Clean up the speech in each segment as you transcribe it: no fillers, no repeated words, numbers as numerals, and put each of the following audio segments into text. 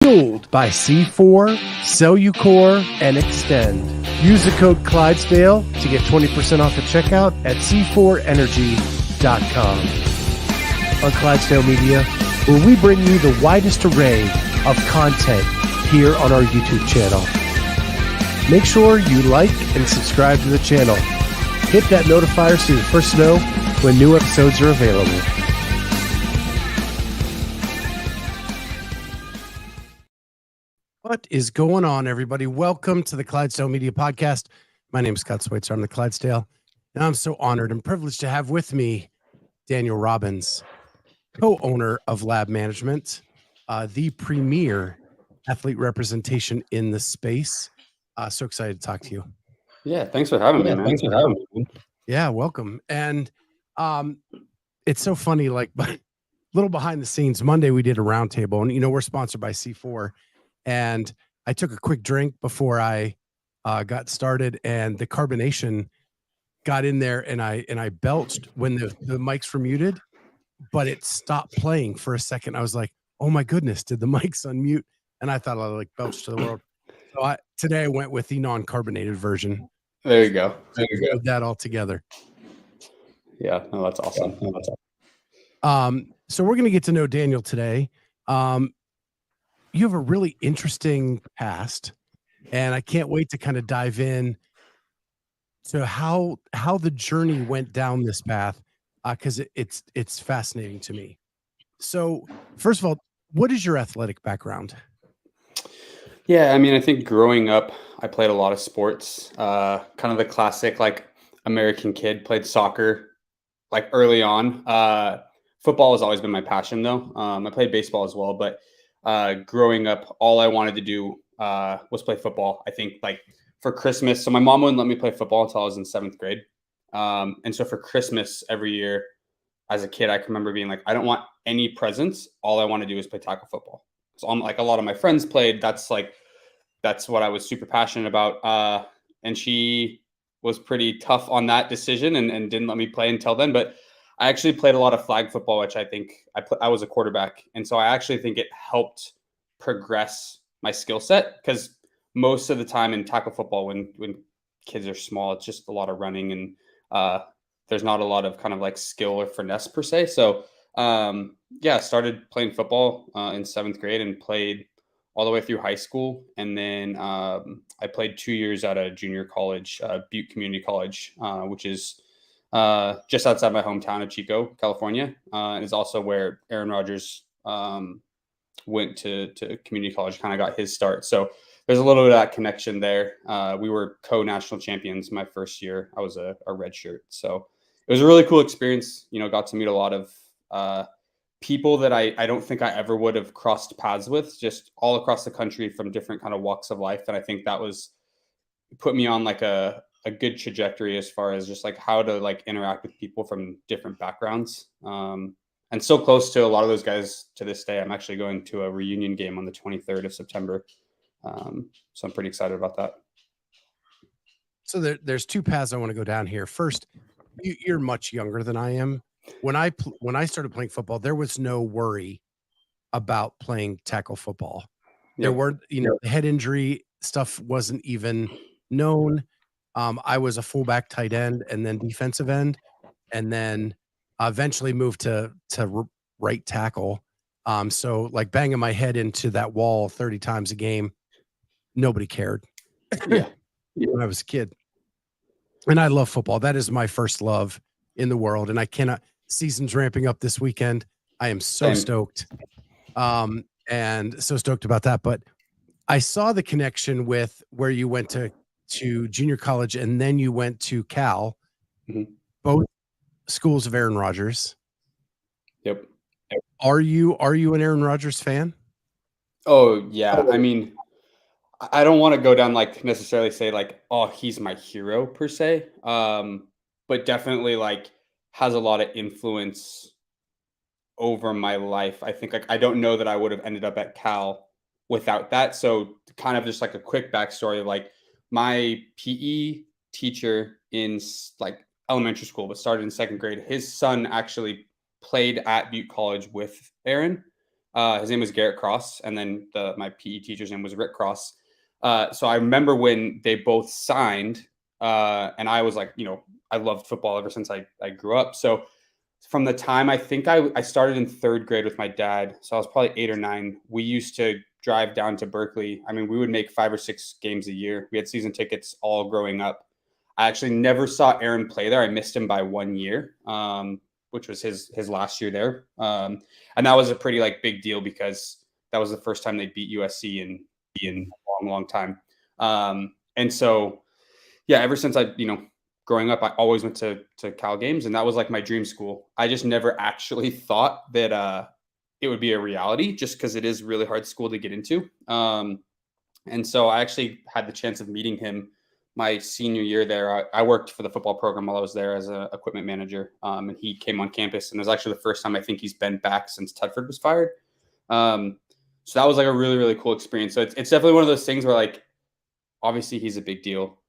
fueled by C4, Cellucor, and Extend. Use the code Clydesdale to get 20% off at checkout at c4energy.com. On Clydesdale Media, where we bring you the widest array of content here on our YouTube channel. Make sure you like and subscribe to the channel. Hit that notifier so you're first to know when new episodes are available. What is going on, everybody? Welcome to the Clydesdale Media Podcast. My name is Scott Schweitzer. I'm the Clydesdale, and I'm so honored and privileged to have with me Daniel Robbins, co-owner of Lab Management, the premier athlete representation in the space. So excited to talk to you. Yeah, thanks for having me, man. Thanks for having me. Yeah, welcome. And it's so funny, like, but a little behind the scenes. Monday we did a roundtable, and we're sponsored by C4. And I took a quick drink before I got started, and the carbonation got in there, and I belched when the mics were muted, but it stopped playing for a second. I was like, oh my goodness, did the mics unmute? And I thought I like belched to the world. So today I went with the non-carbonated version. There you go. There you go. Put that all together. Yeah, no, that's awesome. So we're going to get to know Daniel today. You have a really interesting past, and I can't wait to kind of dive in to how the journey went down this path, because it's fascinating to me. So first of all, what is your athletic background? Yeah, I mean, I think growing up, I played a lot of sports, kind of the classic, like, American kid, played soccer, like, early on. Football has always been my passion, though. I played baseball as well, but growing up, all I wanted to do was play football. I think, like, for Christmas, so my mom wouldn't let me play football until I was in 7th grade. And so for Christmas every year as a kid, I can remember being like, I don't want any presents. All I want to do is play tackle football. So like a lot of my friends played. That's what I was super passionate about. And she was pretty tough on that decision and didn't let me play until then. But I actually played a lot of flag football, which I think I was a quarterback. And so I actually think it helped progress my skill set, because most of the time in tackle football, when kids are small, it's just a lot of running, and there's not a lot of kind of like skill or finesse per se. So I started playing football in 7th grade and played all the way through high school. And then I played 2 years at a junior college, Butte Community College, which is just outside my hometown of Chico, California. And is also where Aaron Rodgers went to community college, kind of got his start. So there's a little bit of that connection there. We were co-national champions my first year. I was a red shirt. So it was a really cool experience. Got to meet a lot of people that I don't think I ever would have crossed paths with, just all across the country from different kind of walks of life. And I think that put me on like a good trajectory as far as just like how to like interact with people from different backgrounds. And so close to a lot of those guys to this day. I'm actually going to a reunion game on the 23rd of September. So I'm pretty excited about that. So there's two paths I want to go down here. First, you're much younger than I am. When I started playing football, there was no worry about playing tackle football. There were, the head injury stuff wasn't even known. I was a fullback, tight end, and then defensive end, and then eventually moved to right tackle. So like banging my head into that wall 30 times a game, nobody cared. When I was a kid. And I love football. That is my first love in the world. And I cannot. Season's ramping up this weekend. I am so stoked. And so stoked about that. But I saw the connection with where you went to junior college and then you went to Cal. Mm-hmm. Both schools of Aaron Rodgers. Yep. Are you an Aaron Rodgers fan? Oh yeah. I mean, I don't want to go down like necessarily say like, oh, he's my hero per se. But definitely like has a lot of influence over my life. I think like I don't know that I would have ended up at Cal without that. So kind of just like a quick backstory of like my PE teacher in like elementary school, but started in 2nd grade. His son actually played at Butte College with Aaron. His name was Garrett Cross, and then my PE teacher's name was Rick Cross. So I remember when they both signed, and I was like, I loved football ever since I grew up. So from the time I think I started in third grade with my dad, so I was probably 8 or 9. We used to drive down to Berkeley. I mean, we would make 5 or 6 games a year. We had season tickets all growing up. I actually never saw Aaron play there. I missed him by 1 year, which was his last year there. And that was a pretty big deal because that was the first time they beat USC in a long time. And so, yeah, ever since growing up, I always went to Cal games, and that was like my dream school. I just never actually thought that it would be a reality, just because it is really hard school to get into. And so I actually had the chance of meeting him my senior year there. I worked for the football program while I was there as an equipment manager, and he came on campus, and it was actually the first time I think he's been back since Tedford was fired. So that was a really, really cool experience. So it's definitely one of those things where obviously he's a big deal.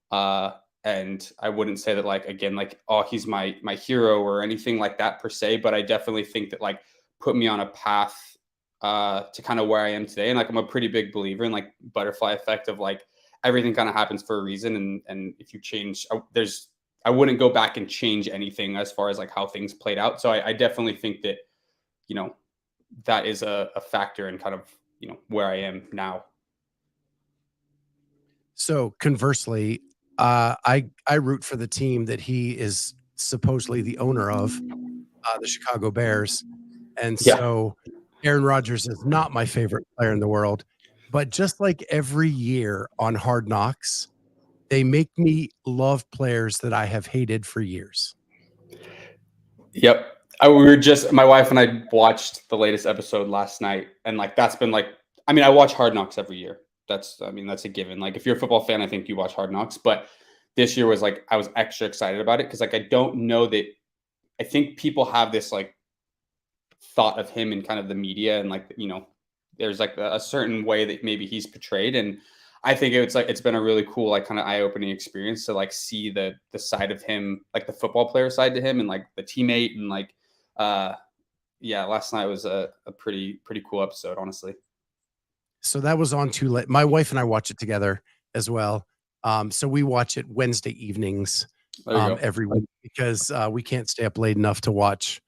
And I wouldn't say that oh, he's my hero or anything like that per se, but I definitely think that put me on a path to kind of where I am today. And I'm a pretty big believer in butterfly effect of everything kind of happens for a reason. And if you change, I wouldn't go back and change anything as far as how things played out. So I definitely think that, that is a factor in kind of, where I am now. So conversely, I root for the team that he is supposedly the owner of, the Chicago Bears. And so Aaron Rodgers is not my favorite player in the world, but just like every year on Hard Knocks, they make me love players that I have hated for years. Yep. My wife and I watched the latest episode last night, and that's been I watch Hard Knocks every year. That's a given. If you're a football fan, I think you watch Hard Knocks, but this year was I was extra excited about it because I don't know that I think people have this thought of him in kind of the media and there's a certain way that maybe he's portrayed, and I think it's been a really cool kind of eye-opening experience to see the side of him, the football player side to him, and the teammate, and yeah, last night was a pretty cool episode, honestly. So that was on too late. My wife and I watch it together as well. So we watch it Wednesday evenings every week because we can't stay up late enough to watch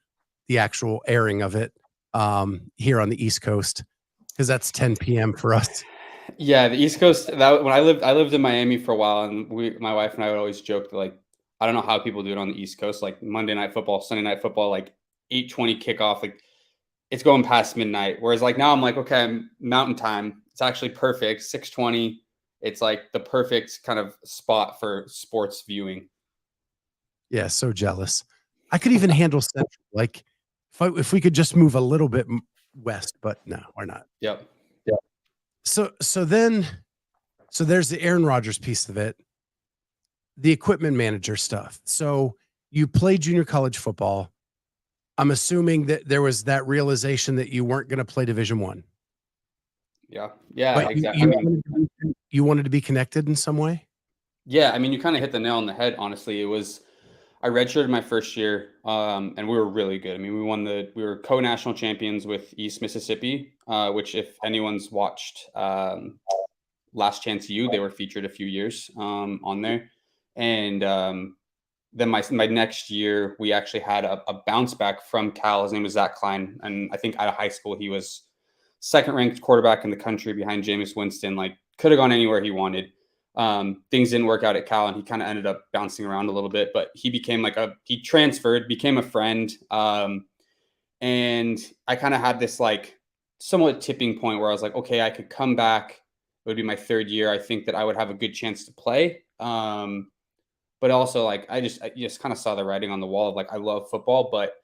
the actual airing of it here on the East Coast, because that's 10 p.m. for us. Yeah, the East Coast. That when I lived in Miami for a while, and my wife and I would always joke that I don't know how people do it on the East Coast, Monday night football, Sunday night football, 8:20 kickoff, it's going past midnight. Whereas now I'm okay, I'm Mountain Time. It's actually perfect. 6:20. It's the perfect kind of spot for sports viewing. Yeah, so jealous. I could even handle Central. If we could just move a little bit west, but no, we're not. Yep. So there's the Aaron Rodgers piece of it, the equipment manager stuff. So you play junior college football. I'm assuming that there was that realization that you weren't going to play Division I. Yeah, but exactly. You wanted to be connected in some way? Yeah, you kind of hit the nail on the head, honestly. I redshirted my first year, and we were really good. We were co-national champions with East Mississippi, which if anyone's watched Last Chance U, they were featured a few years on there. And then my next year, we actually had a bounce back from Cal. His name was Zach Klein, and I think out of high school, he was second-ranked quarterback in the country behind Jameis Winston. Could have gone anywhere he wanted. Things didn't work out at Cal, and he kind of ended up bouncing around a little bit, but he became he transferred, became a friend. And I kind of had this somewhat tipping point where I was okay, I could come back. It would be my third year. I think that I would have a good chance to play. But also I just kind of saw the writing on the wall of I love football, but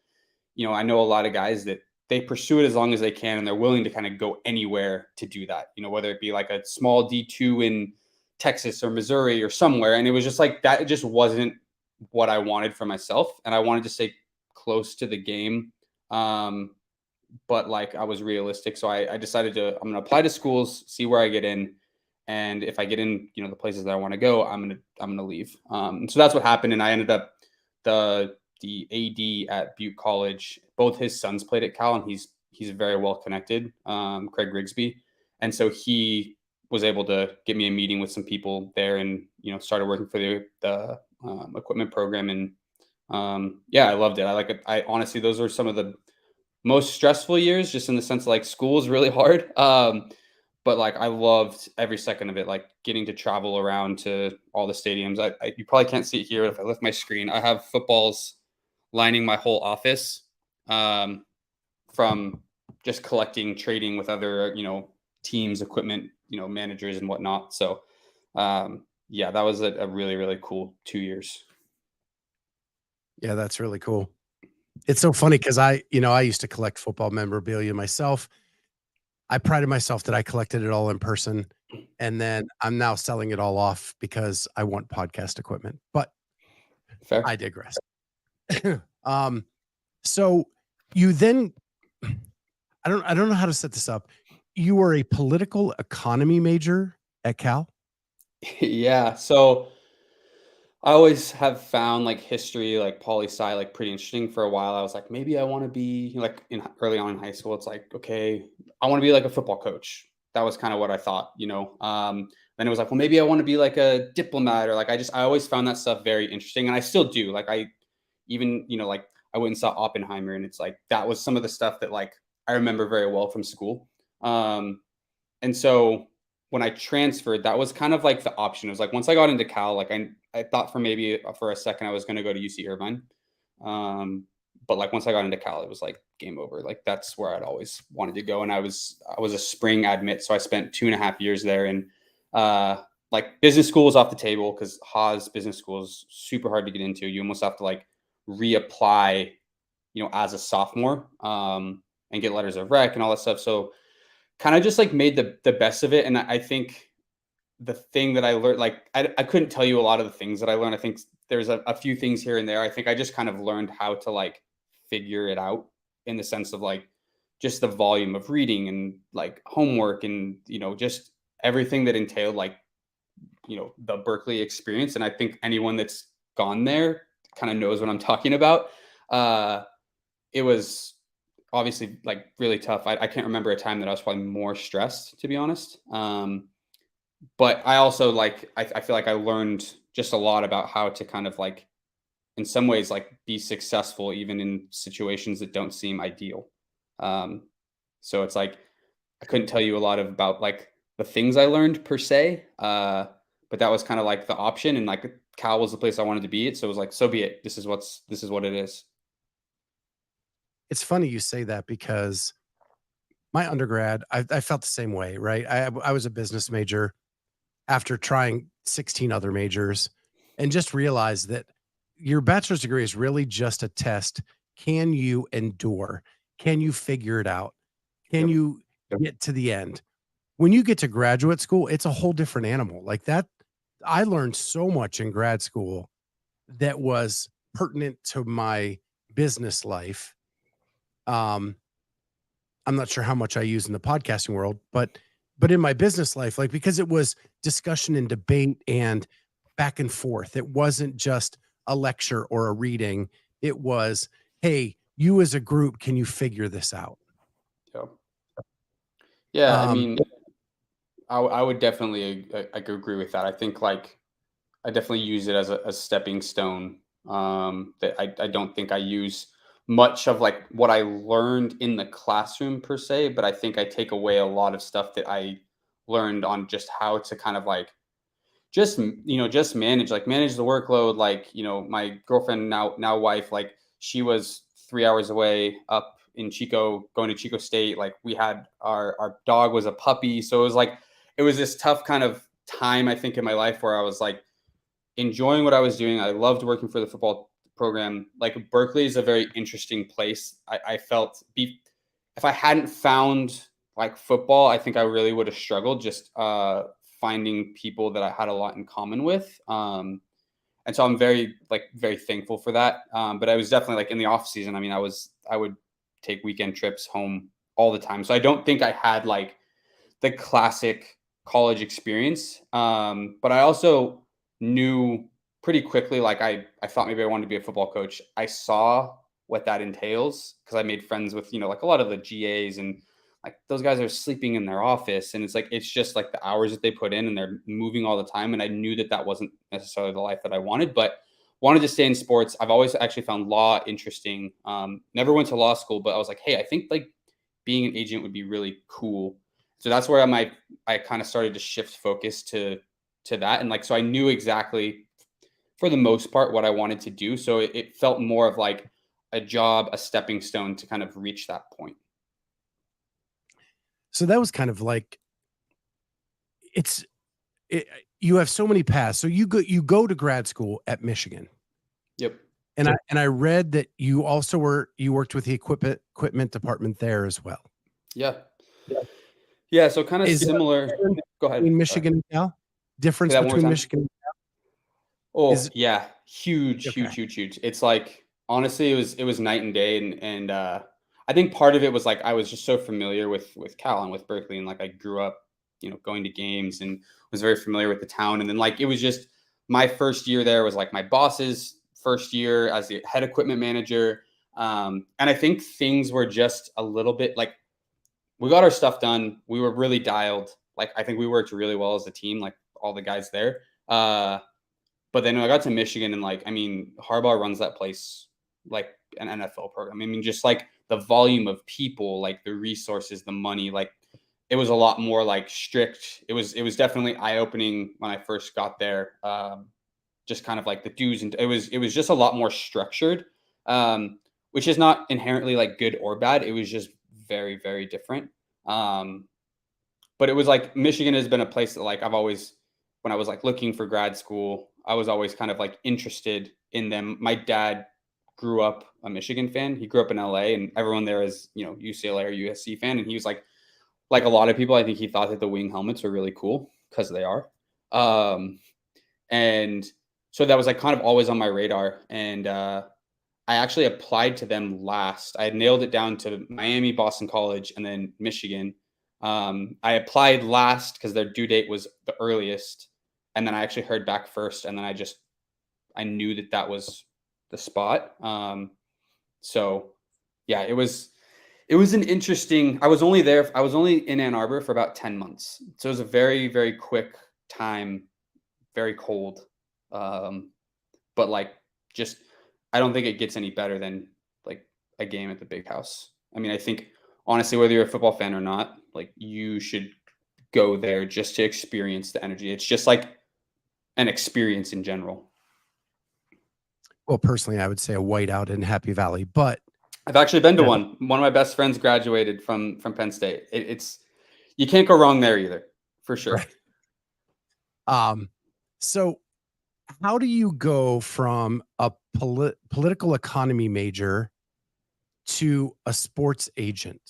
I know a lot of guys that they pursue it as long as they can, and they're willing to kind of go anywhere to do that, whether it be a small D2 in Texas or Missouri or somewhere. And it was just that. It just wasn't what I wanted for myself. And I wanted to stay close to the game. But I was realistic. So I decided I'm going to apply to schools, see where I get in. And if I get in, the places that I want to go, I'm going to leave. So that's what happened. And I ended up the AD at Butte College. Both his sons played at Cal, and he's he's very well connected, Craig Rigsby. And so he was able to get me a meeting with some people there and, started working for the equipment program. And yeah, I loved it. I like it. I honestly, those were some of the most stressful years, just in the sense of, like, school is really hard. But like I loved every second of it, like getting to travel around to all the stadiums. You probably can't see it here. If I lift my screen, I have footballs lining my whole office, from just collecting, trading with other, teams, equipment, managers and whatnot. So, yeah, that was a really, really cool 2 years. Yeah, that's really cool. It's so funny because I used to collect football memorabilia myself. I prided myself that I collected it all in person, and then I'm now selling it all off because I want podcast equipment, but Fair. I digress. Um, so you then I don't know how to set this up. You were a political economy major at Cal? Yeah. So I always have found like history, like poli sci, like pretty interesting. For a while, I was like, maybe I want to be like early on in high school. It's like, okay, I want to be like a football coach. That was kind of what I thought. Then it was like, well, maybe I want to be like a diplomat, or like I always found that stuff very interesting, and I still do. Like I even like I went and saw Oppenheimer, and it's like that was some of the stuff that like I remember very well from school. And so when I transferred, that was kind of like the option. It was like once I got into Cal, like I thought for maybe for a second I was going to go to UC Irvine. But like once I got into Cal, it was like game over. Like that's where I'd always wanted to go. And I was a spring admit, so I spent 2.5 years there. And like business school was off the table because Haas business school is super hard to get into. You almost have to like reapply, as a sophomore, and get letters of rec and all that stuff. So kind of just like made the best of it. And I think the thing that I learned, like I couldn't tell you a lot of the things that I learned. I think there's a few things here and there. I think I just kind of learned how to like figure it out, in the sense of like just the volume of reading and like homework and just everything that entailed like the Berkeley experience. And I think anyone that's gone there kind of knows what I'm talking about. It was obviously like really tough. I can't remember a time that I was probably more stressed, to be honest. But I also like I feel like I learned just a lot about how to kind of like in some ways like be successful even in situations that don't seem ideal. Um, so it's like I couldn't tell you a lot about like the things I learned per se. But that was kind of like the option, and like Cal was the place I wanted to be at. So it was like, so be it. This is what it is. It's funny you say that because my undergrad, I felt the same way, right? I was a business major after trying 16 other majors, and just realized that your bachelor's degree is really just a test. Can you endure? Can you figure it out? Can Yep. you Yep. get to the end? When you get to graduate school, it's a whole different animal. Like that, I learned so much in grad school that was pertinent to my business life. Um, I'm not sure how much I use in the podcasting world, but in my business life, like because it was discussion and debate and back and forth. It wasn't just a lecture or a reading. It was, hey, you as a group, can you figure this out? Yep. Yeah, I Um, mean, I would definitely I could agree with that. I think like I definitely use it as a stepping stone. That I don't think I use much of like what I learned in the classroom per se, but I think I take away a lot of stuff that I learned on just how to kind of like just manage the workload. Like my girlfriend, now wife, like she was 3 hours away up in Chico, going to Chico State. Like we had our dog was a puppy, so it was this tough kind of time, I think, in my life where I was like enjoying what I was doing. I loved working for the football program. Like Berkeley is a very interesting place. I felt if I hadn't found like football, I think I really would have struggled just finding people that I had a lot in common with. And so I'm very thankful for that. But I was definitely like in the off season. I mean, I would take weekend trips home all the time. So I don't think I had like the classic college experience. But I also knew pretty quickly, like I thought maybe I wanted to be a football coach. I saw what that entails, because I made friends with, like a lot of the GAs, and like those guys are sleeping in their office, and it's like it's just like the hours that they put in and they're moving all the time. And I knew that that wasn't necessarily the life that I wanted, but wanted to stay in sports. I've always actually found law interesting. Never went to law school, but I was like, hey, I think like being an agent would be really cool. So that's where I kind of started to shift focus to that. And like, so I knew exactly for the most part what I wanted to do. So it felt more of like a job, a stepping stone to kind of reach that point. So that was kind of like it's it, you have so many paths. So you go to grad school at Michigan. Yep. And I read that you also worked with the equipment department there as well. Yeah. Yeah. So kind of Is similar. Go ahead. between Michigan and Cal? Difference Say that one more between time. Michigan and Oh is yeah, huge, okay. huge. It's like honestly, it was night and day, and I think part of it was like I was just so familiar with Cal and with Berkeley, and like I grew up, going to games and was very familiar with the town, and then like it was just my first year there was like my boss's first year as the head equipment manager, and I think things were just a little bit like we got our stuff done, we were really dialed, like I think we worked really well as a team, like all the guys there. But then when I got to Michigan and like, I mean, Harbaugh runs that place like an NFL program. I mean, just like the volume of people, like the resources, the money, like it was a lot more like strict. It was definitely eye opening when I first got there. Just kind of like the do's, and it was just a lot more structured, which is not inherently like good or bad. It was just very, very different. But it was like Michigan has been a place that like I've always, when I was like looking for grad school, I was always kind of like interested in them. My dad grew up a Michigan fan. He grew up in LA, and everyone there is, UCLA or USC fan. And he was like a lot of people, I think he thought that the wing helmets were really cool because they are. And so that was like kind of always on my radar. And I actually applied to them last. I had nailed it down to Miami, Boston College, and then Michigan. I applied last because their due date was the earliest. And then I actually heard back first. And then I knew that was the spot. So yeah, it was an interesting, I was only in Ann Arbor for about 10 months. So it was a very, very quick time, very cold. But like, just, I don't think it gets any better than like a game at the Big House. I mean, I think honestly, whether you're a football fan or not, like you should go there just to experience the energy. It's just like an experience in general. Well, personally, I would say a whiteout in Happy Valley, but I've actually been to one. One of my best friends graduated from Penn State. It's you can't go wrong there either, for sure. Right. So how do you go from a political economy major to a sports agent?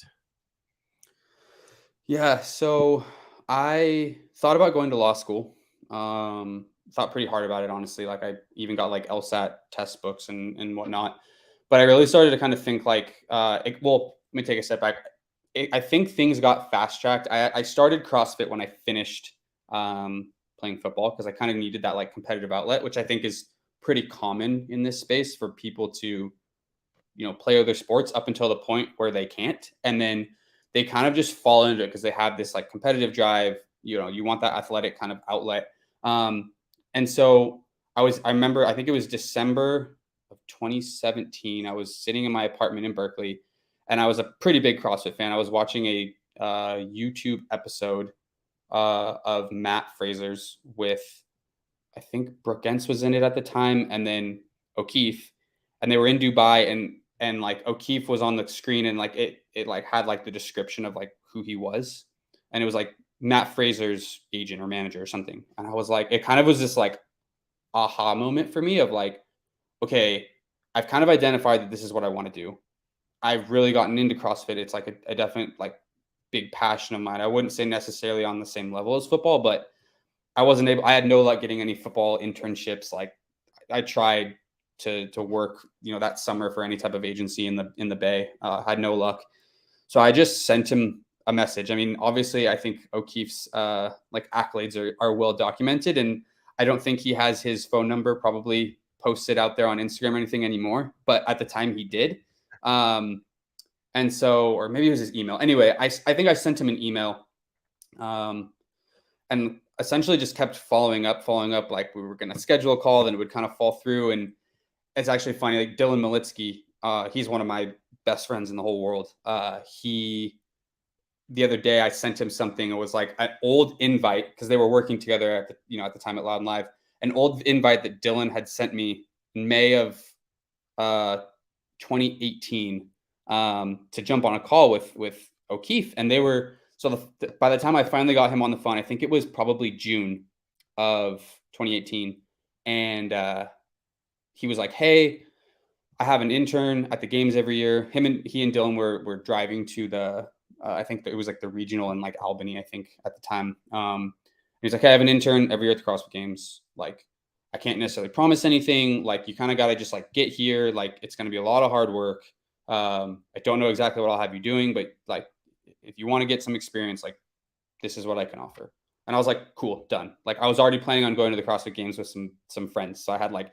Yeah, so I thought about going to law school. Thought pretty hard about it, honestly. Like I even got like LSAT test books and whatnot. But I really started to kind of think like, well, let me take a step back. I think things got fast tracked. I started CrossFit when I finished playing football because I kind of needed that like competitive outlet, which I think is pretty common in this space for people to, play other sports up until the point where they can't. And then they kind of just fall into it because they have this like competitive drive. You want that athletic kind of outlet. And so I remember, I think it was December of 2017. I was sitting in my apartment in Berkeley, and I was a pretty big CrossFit fan. I was watching a YouTube episode of Matt Fraser's with, I think Brooke Gentz was in it at the time, and then O'Keefe, and they were in Dubai, and like O'Keefe was on the screen, and like it like had like the description of like who he was, and it was like Matt Fraser's agent or manager or something. And I was like, it kind of was this like aha moment for me of like, okay, I've kind of identified that this is what I want to do. I've really gotten into CrossFit. It's like a definite like big passion of mine. I wouldn't say necessarily on the same level as football, but I had no luck getting any football internships. Like I tried to work, that summer for any type of agency in the Bay. Had no luck. So I just sent him a message. I mean, obviously I think O'Keefe's like accolades are well documented, and I don't think he has his phone number probably posted out there on Instagram or anything anymore, but at the time he did. And so, or maybe it was his email. Anyway, I think I sent him an email, and essentially just kept following up. Like we were going to schedule a call, then it would kind of fall through. And it's actually funny. Like Dylan Militsky, he's one of my best friends in the whole world. The other day I sent him something. It was like an old invite, because they were working together at the time at Loud and Live. An old invite that Dylan had sent me in May of 2018, to jump on a call with O'Keefe, and they were by the time I finally got him on the phone, I think it was probably June of 2018, and he was like, "Hey, I have an intern at the games every year." He and Dylan were driving to the I think it was like the regional in like Albany, I think at the time. He's like, "Hey, I have an intern every year at the CrossFit Games. Like, I can't necessarily promise anything. Like, you kind of got to just like get here. Like, it's going to be a lot of hard work. I don't know exactly what I'll have you doing, but like, if you want to get some experience, like, this is what I can offer." And I was like, "Cool, done." Like, I was already planning on going to the CrossFit Games with some friends, so I had like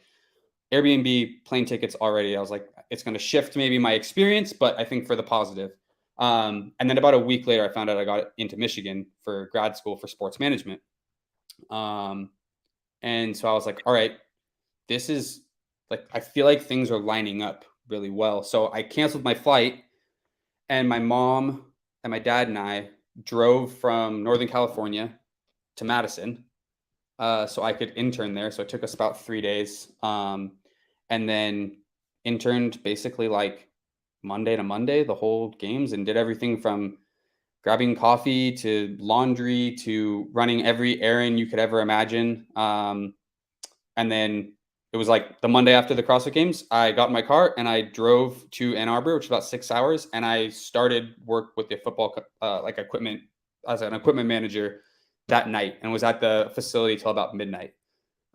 Airbnb, plane tickets already. I was like, it's going to shift maybe my experience, but I think for the positive. And then about a week later, I found out I got into Michigan for grad school for sports management. And so I was like, all right, this is like, I feel like things are lining up really well. So I canceled my flight, and my mom and my dad and I drove from Northern California to Madison, so I could intern there. So it took us about 3 days, and then interned basically like Monday to Monday, the whole games, and did everything from grabbing coffee to laundry to running every errand you could ever imagine. And then it was like the Monday after the CrossFit Games, I got in my car and I drove to Ann Arbor, which is about 6 hours, and I started work with the football like equipment as an equipment manager that night, and was at the facility till about midnight.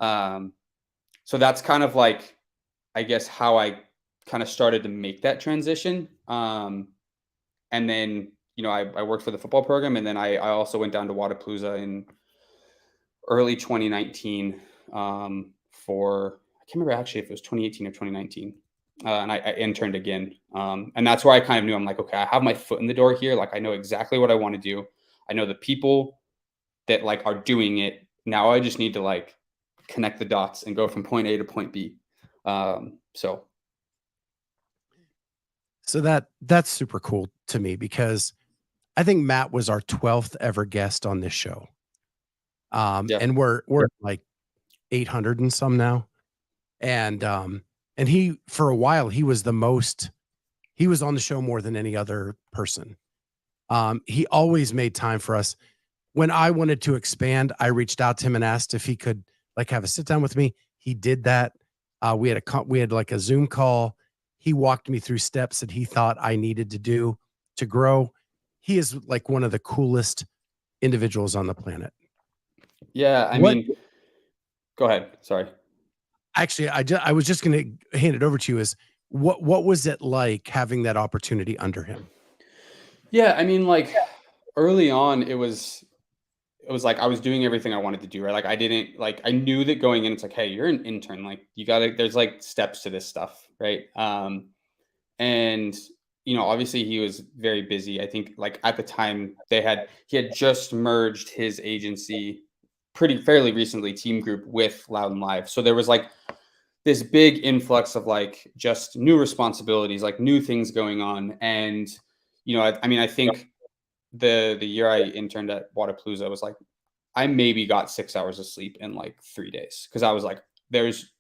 So that's kind of like, I guess, how I kind of started to make that transition. And then, I worked for the football program, and then I also went down to Wadapalooza in early 2019, I can't remember actually if it was 2018 or 2019. And I interned again. And that's where I kind of knew, I'm like, okay, I have my foot in the door here. Like, I know exactly what I want to do. I know the people that like are doing it. Now I just need to like connect the dots and go from point A to point B. So that's super cool to me, because I think Matt was our 12th ever guest on this show. yeah, And we're like 800 and some now. And he, for a while, he was on the show more than any other person. He always made time for us. When I wanted to expand, I reached out to him and asked if he could like have a sit down with me. He did that. We had like a Zoom call. He walked me through steps that he thought I needed to do to grow. He is like one of the coolest individuals on the planet. yeah. I mean, go ahead. Sorry. Actually, I was just going to hand it over to you. Is what was it like having that opportunity under him? Yeah, I mean, like early on, it was like I was doing everything I wanted to do, right? Like I didn't like I knew that going in, it's like, hey, you're an intern, like there's like steps to this stuff, right? And obviously he was very busy. I think like at the time he had just merged his agency fairly recently, Team Group, with Loud and Live. So there was like this big influx of like just new responsibilities, like new things going on. And I mean, I think the year I interned at Wadapalooza was like, I maybe got 6 hours of sleep in like 3 days, because I was like, there's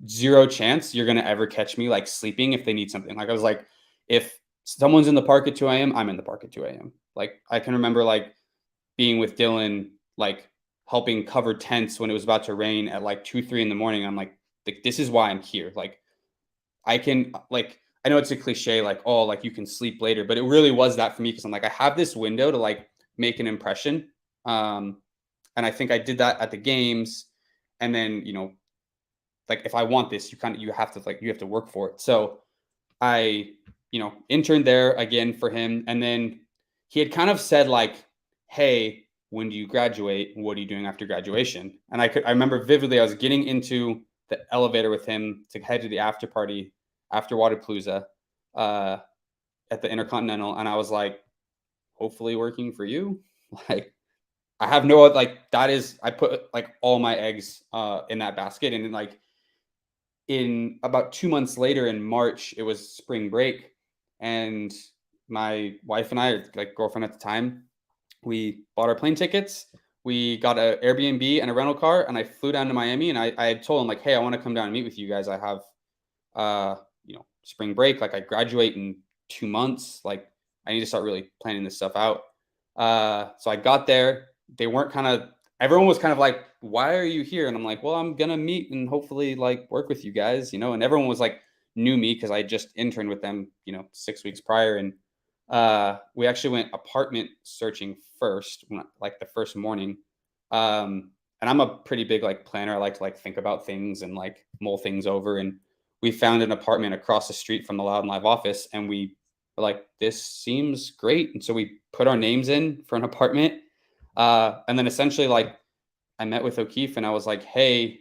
zero chance you're gonna ever catch me like sleeping if they need something. Like I was like, if someone's in the park at 2 a.m., I'm in the park at 2 a.m. Like I can remember like being with Dylan, like helping cover tents when it was about to rain at like 2-3 in the morning. I'm like, this is why I'm here. Like I can, like, I know it's a cliche, like, oh, like you can sleep later, but it really was that for me, because I'm like, I have this window to like make an impression. And I think I did that at the games. And then, like if I want this, you have to work for it. So I, interned there again for him. And then he had kind of said like, hey, when do you graduate? What are you doing after graduation? And I remember vividly, I was getting into the elevator with him to head to the after party after Wadapalooza. uh, at the Intercontinental, and I was like, hopefully working for you. Like, I have no like that is I put like all my eggs in that basket, and then like in about 2 months later in March, it was spring break, and my wife and I, like girlfriend at the time, we bought our plane tickets. We got an Airbnb and a rental car, and I flew down to Miami. And I had told him like, hey, I want to come down and meet with you guys. I have spring break. Like I graduate in 2 months. Like I need to start really planning this stuff out. So I got there. They weren't kind of everyone was kind of like, why are you here? And I'm like, well, I'm gonna meet and hopefully like work with you guys, And everyone was like knew me because I just interned with them, 6 weeks prior. And we actually went apartment searching first, like the first morning. And I'm a pretty big like planner. I like to like think about things and like mull things over. And we found an apartment across the street from the Loud and Live office, and we were like, this seems great. And so we put our names in for an apartment. And then essentially like I met with O'Keefe and I was like, hey,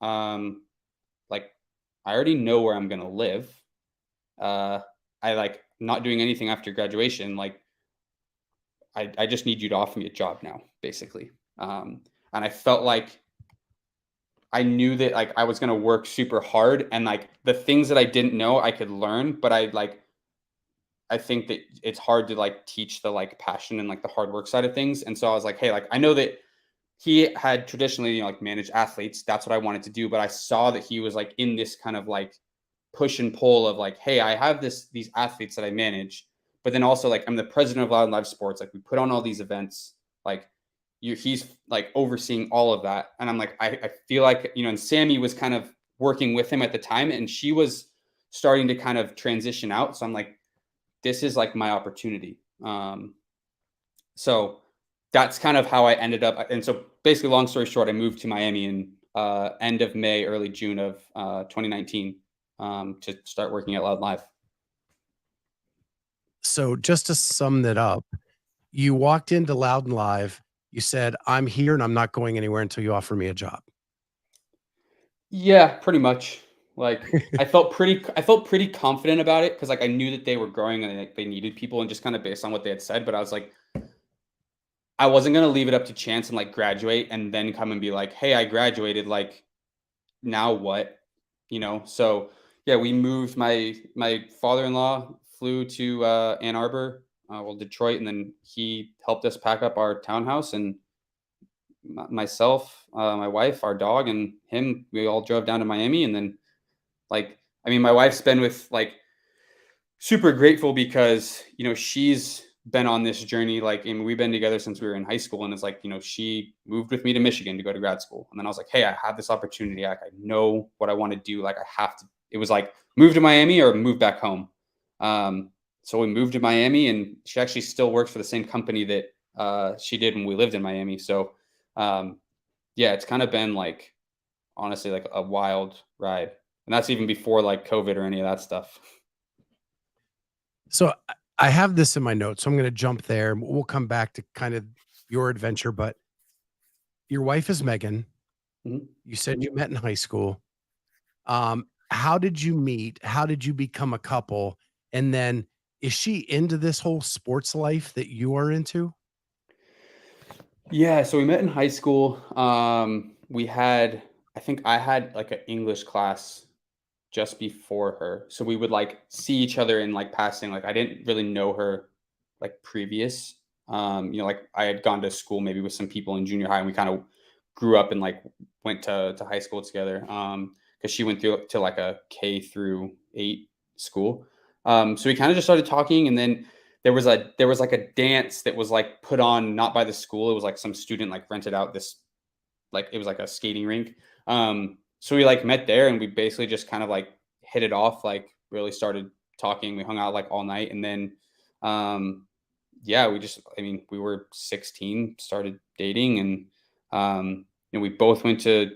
like I already know where I'm gonna live. I like not doing anything after graduation. Like I just need you to offer me a job now, basically. And I felt like I knew that like I was gonna work super hard, and like the things that I didn't know I could learn, but I think that it's hard to like teach the like passion and like the hard work side of things. And so I was like, hey, like I know that he had traditionally, like managed athletes. That's what I wanted to do. But I saw that he was like in this kind of like push and pull of like, hey, I have these athletes that I manage, but then also like I'm the president of Loud and Live Sports. Like we put on all these events. Like he's like overseeing all of that. And I'm like, I feel like, and Sammy was kind of working with him at the time, and she was starting to kind of transition out. So I'm like, this is like my opportunity. So that's kind of how I ended up. And so basically, long story short, I moved to Miami in end of May, early June of 2019 to start working at Loud Live. So just to sum that up, you walked into Loud and Live. You said, I'm here and I'm not going anywhere until you offer me a job. Yeah, pretty much. Like I felt pretty confident about it because like I knew that they were growing and like, they needed people, and just kind of based on what they had said. But I was like, I wasn't gonna leave it up to chance and like graduate and then come and be like, hey, I graduated. Like now what? So yeah, we moved. My father-in-law flew to Ann Arbor, Detroit, and then he helped us pack up our townhouse, and myself, my wife, our dog, and him, we all drove down to Miami. And then like I mean, my wife's been with like super grateful because she's been on this journey, like, and we've been together since we were in high school. And it's like, she moved with me to Michigan to go to grad school, and then I was like, hey, I have this opportunity, like I know what I want to do, like I have to. It was like move to Miami or move back home. So we moved to Miami, and she actually still works for the same company that she did when we lived in Miami. So yeah, it's kind of been like honestly like a wild ride, and that's even before like COVID or any of that stuff. So I have this in my notes, so I'm going to jump there. We'll come back to kind of your adventure, but your wife is Megan. Mhm. You said you met in high school. How did you meet? How did you become a couple? And then is she into this whole sports life that you are into? Yeah, so we met in high school. I think I had like an English class just before her. So we would like see each other in like passing. Like I didn't really know her like previous. Like I had gone to school maybe with some people in junior high, and we kind of grew up and like went to high school together. Because she went through to like a K-8 school. So we kind of just started talking, and then there was like a dance that was like put on not by the school. It was like some student like rented out this, like it was like a skating rink. So we like met there, and we basically just kind of like hit it off, like really started talking. We hung out like all night, and then yeah, I mean, we were 16, started dating, and we both went to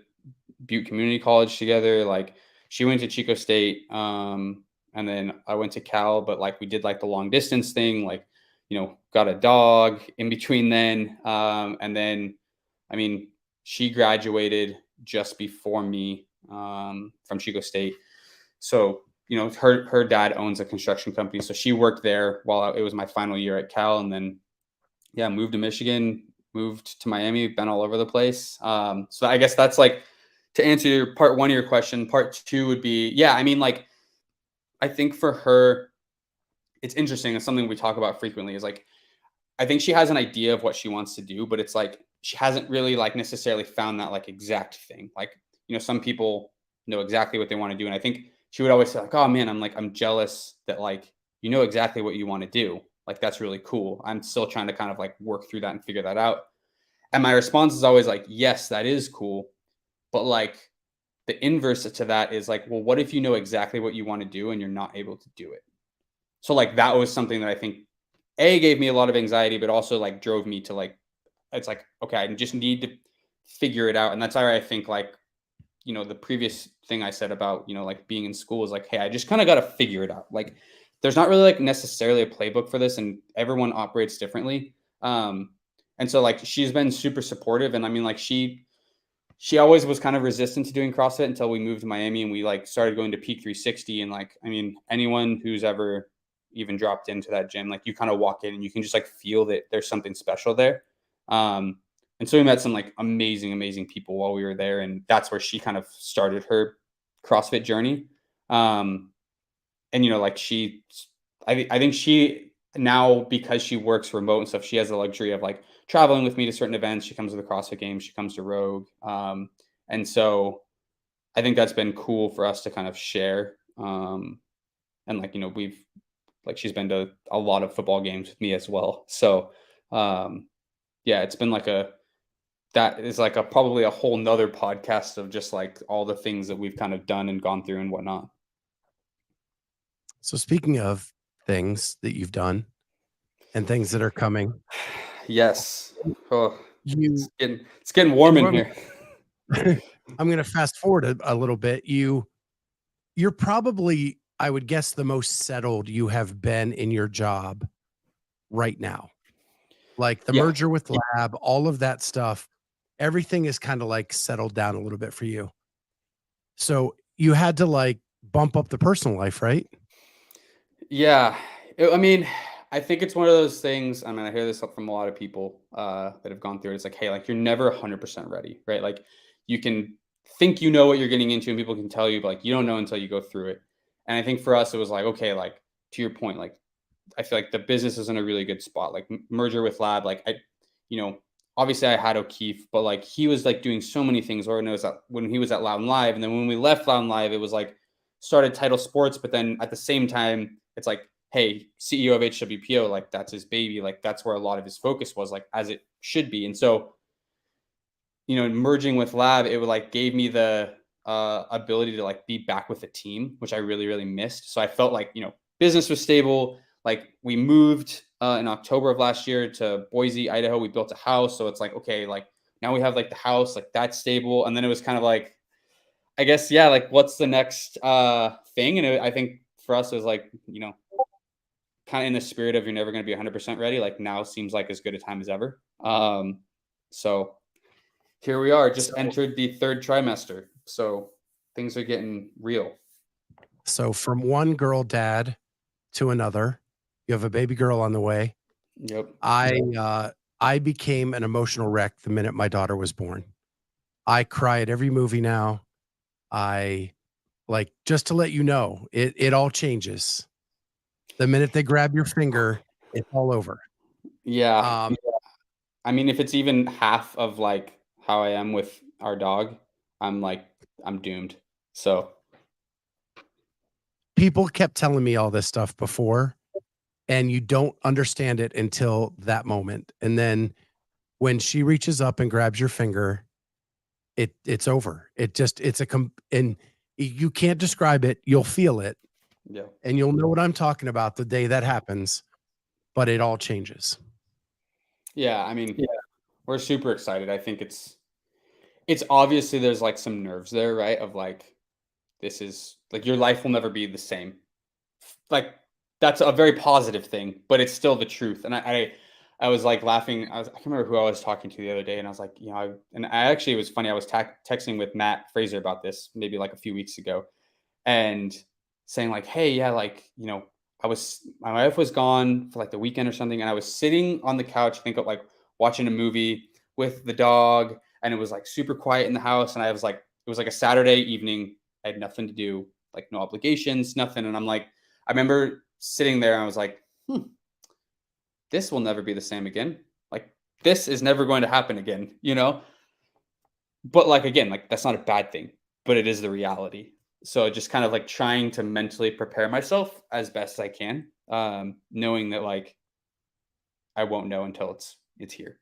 Butte Community College together. Like she went to Chico State, and then I went to Cal, but like we did like the long distance thing, like got a dog in between then, and then I mean she graduated just before me from Chico State, so you know, her dad owns a construction company. So she worked there while it was my final year at Cal. And then, yeah, moved to Michigan, moved to Miami, been all over the place. So I guess that's like, to answer your part one of your question. Part two would be, yeah, I mean, like, I think for her, it's interesting. It's something we talk about frequently is like, I think she has an idea of what she wants to do, but it's like, she hasn't really like necessarily found that like exact thing. Like, you know, some people know exactly what they want to do. And I think she would always say like, oh man, I'm jealous that like, you know exactly what you want to do. Like, that's really cool. I'm still trying to kind of like work through that and figure that out. And my response is always like, yes, that is cool. But like the inverse to that is like, well, what if you know exactly what you want to do and you're not able to do it? So like that was something that I think gave me a lot of anxiety, but also like drove me to like, it's like, okay, I just need to figure it out. And that's why I think like, you know, the previous thing I said about, you know, like being in school is like, hey, I just kind of got to figure it out. Like there's not really like necessarily a playbook for this, and everyone operates differently. And so like she's been super supportive, and I mean like she always was kind of resistant to doing CrossFit until we moved to Miami and we like started going to Peak 360. And like, I mean, anyone who's ever even dropped into that gym, like you kind of walk in and you can just like feel that there's something special there. And so we met some like amazing people while we were there. And that's where she kind of started her CrossFit journey. And, you know, like I think she now, because she works remote and stuff, she has the luxury of like traveling with me to certain events. She comes to the CrossFit Games, she comes to Rogue. And so I think that's been cool for us to kind of share. And like, you know, she's been to a lot of football games with me as well. So, yeah, it's been like that is like probably a whole nother podcast of just like all the things that we've kind of done and gone through and whatnot. So speaking of things that you've done and things that are coming, Yes. Oh, you it's getting warm in here. I'm going to fast forward a little bit. You're probably, I would guess, the most settled you have been in your job right now. Like the Yeah. merger with Lab, all of that stuff, everything is kind of like settled down a little bit for you. So you had to like bump up the personal life, right? Yeah. I mean, I think it's one of those things. I mean, I hear this from a lot of people that have gone through it. It's like, hey, like you're never 100% ready, right? Like you can think you know what you're getting into and people can tell you, but like you don't know until you go through it. And I think for us, it was like, okay, like to your point, like I feel like the business is in a really good spot. Like merger with Lab, like you know, obviously I had O'Keefe, but like he was like doing so many things. Or knows that when he was at Loud and Live, and then when we left Loud and Live, it was like started Title Sports, but then at the same time, it's like, hey, CEO of HWPO, like that's his baby, like that's where a lot of his focus was, like as it should be. And so, you know, merging with Lab, it would like gave me the ability to like be back with the team, which I really missed. So I felt like, you know, business was stable. Like we moved in October of last year to Boise, Idaho. We built a house. So it's like, okay, like now we have like the house, like that's stable. And then it was kind of like, I guess, yeah, like what's the next thing? And I think for us, it was like, you know, kind of in the spirit of you're never going to be 100% ready. Like now seems like as good a time as ever. So here we are, just entered the third trimester. So things are getting real. So from one girl dad to another, you have a baby girl on the way. Yep. I became an emotional wreck the minute my daughter was born. I cry at every movie now. I like, just to let you know, it all changes. The minute they grab your finger, it's all over. Yeah. I mean, if it's even half of like how I am with our dog, I'm doomed. So people kept telling me all this stuff before, and you don't understand it until that moment. And then when she reaches up and grabs your finger, it's over. And you can't describe it. You'll feel it. yeah. And you'll know what I'm talking about the day that happens, but it all changes. Yeah. I mean, we're super excited. I think it's obviously there's like some nerves there, right? Of like, this is like your life will never be the same. Like that's a very positive thing, but it's still the truth. And I was like laughing. I can't remember who I was talking to the other day, and I was like, you know, and I actually, it was funny. I was texting with Matt Fraser about this maybe like a few weeks ago, and saying like, hey, yeah, like, my wife was gone for like the weekend or something, and I was sitting on the couch, I think of like watching a movie with the dog, and it was like super quiet in the house. And I was like, it was like a Saturday evening. I had nothing to do, like no obligations, nothing. And I'm like, I remember sitting there and I was like, this will never be the same again. Like, this is never going to happen again, you know? But like, again, like that's not a bad thing, but it is the reality. So just kind of like trying to mentally prepare myself as best I can, knowing that like I won't know until it's here.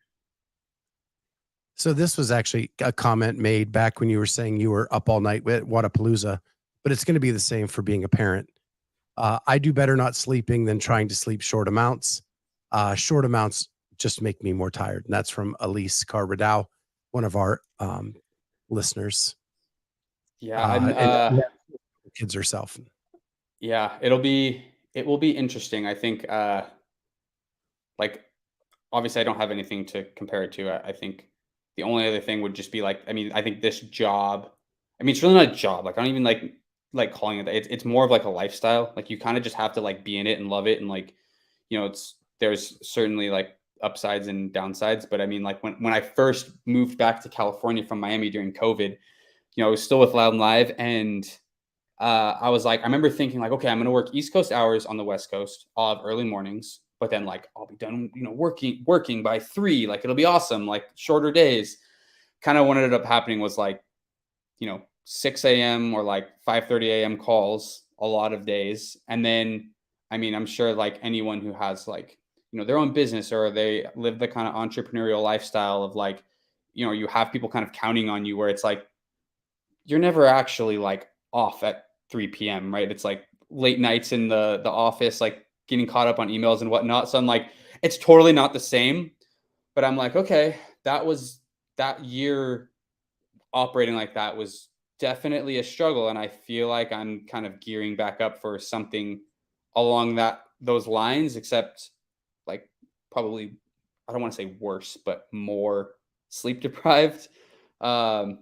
So this was actually a comment made back when you were saying you were up all night with Wadapalooza, but it's going to be the same for being a parent. I do better not sleeping than trying to sleep short amounts. Short amounts just make me more tired. And that's from Elise Carbadow, one of our listeners. Yeah, and And yeah, kids herself. yeah, it will be interesting. I think like obviously I don't have anything to compare it to. I think the only other thing would just be like, I mean, I think this job, I mean, it's really not a job. Like I don't even like calling it that. It's more of like a lifestyle. Like you kind of just have to like be in it and love it. And like, it's there's certainly like upsides and downsides. But I mean, like when I first moved back to California from Miami during COVID, I was still with Loud and Live, and I was like, I remember thinking like, okay, I'm gonna work East Coast hours on the West Coast. I'll have early mornings, but then like I'll be done, working by 3. Like it'll be awesome, like shorter days. Kind of what ended up happening was like, 6 a.m. or like 5:30 a.m. calls a lot of days. And then, I mean, I'm sure like anyone who has like, their own business, or they live the kind of entrepreneurial lifestyle of like, you have people kind of counting on you, where it's like you're never actually like off at 3 p.m., right? It's like late nights in the office, like getting caught up on emails and whatnot. So I'm like, it's totally not the same. But I'm like, okay, that year operating like that was definitely a struggle. And I feel like I'm kind of gearing back up for something along those lines, except like probably, I don't want to say worse, but more sleep deprived. Um,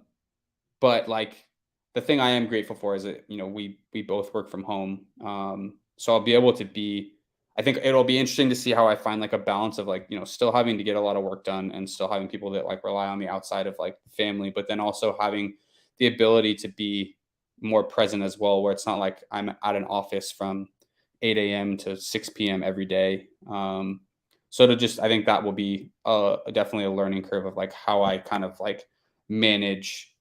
but like the thing I am grateful for is that we both work from home, so I'll be able to be. I think it'll be interesting to see how I find like a balance of like still having to get a lot of work done and still having people that like rely on me outside of like family, but then also having the ability to be more present as well, where it's not like I'm at an office from 8 a.m. to 6 p.m. every day. So to just, I think that will be definitely a learning curve of like how I kind of like manage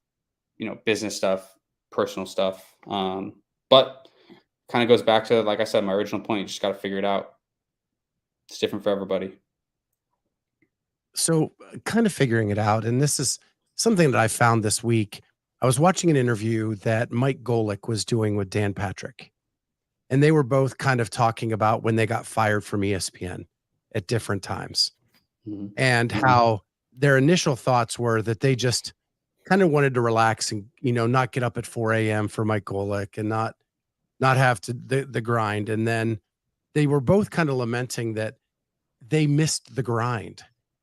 business stuff, personal stuff. But kind of goes back to, like I said, my original point. You just got to figure it out. It's different for everybody. So kind of figuring it out. And this is something that I found this week. I was watching an interview that Mike Golick was doing with Dan Patrick, and they were both kind of talking about when they got fired from ESPN at different times, Mhm. and how their initial thoughts were that they just kind of wanted to relax and not get up at 4 a.m. for Mike Golick and not have to the grind. And then they were both kind of lamenting that they missed the grind.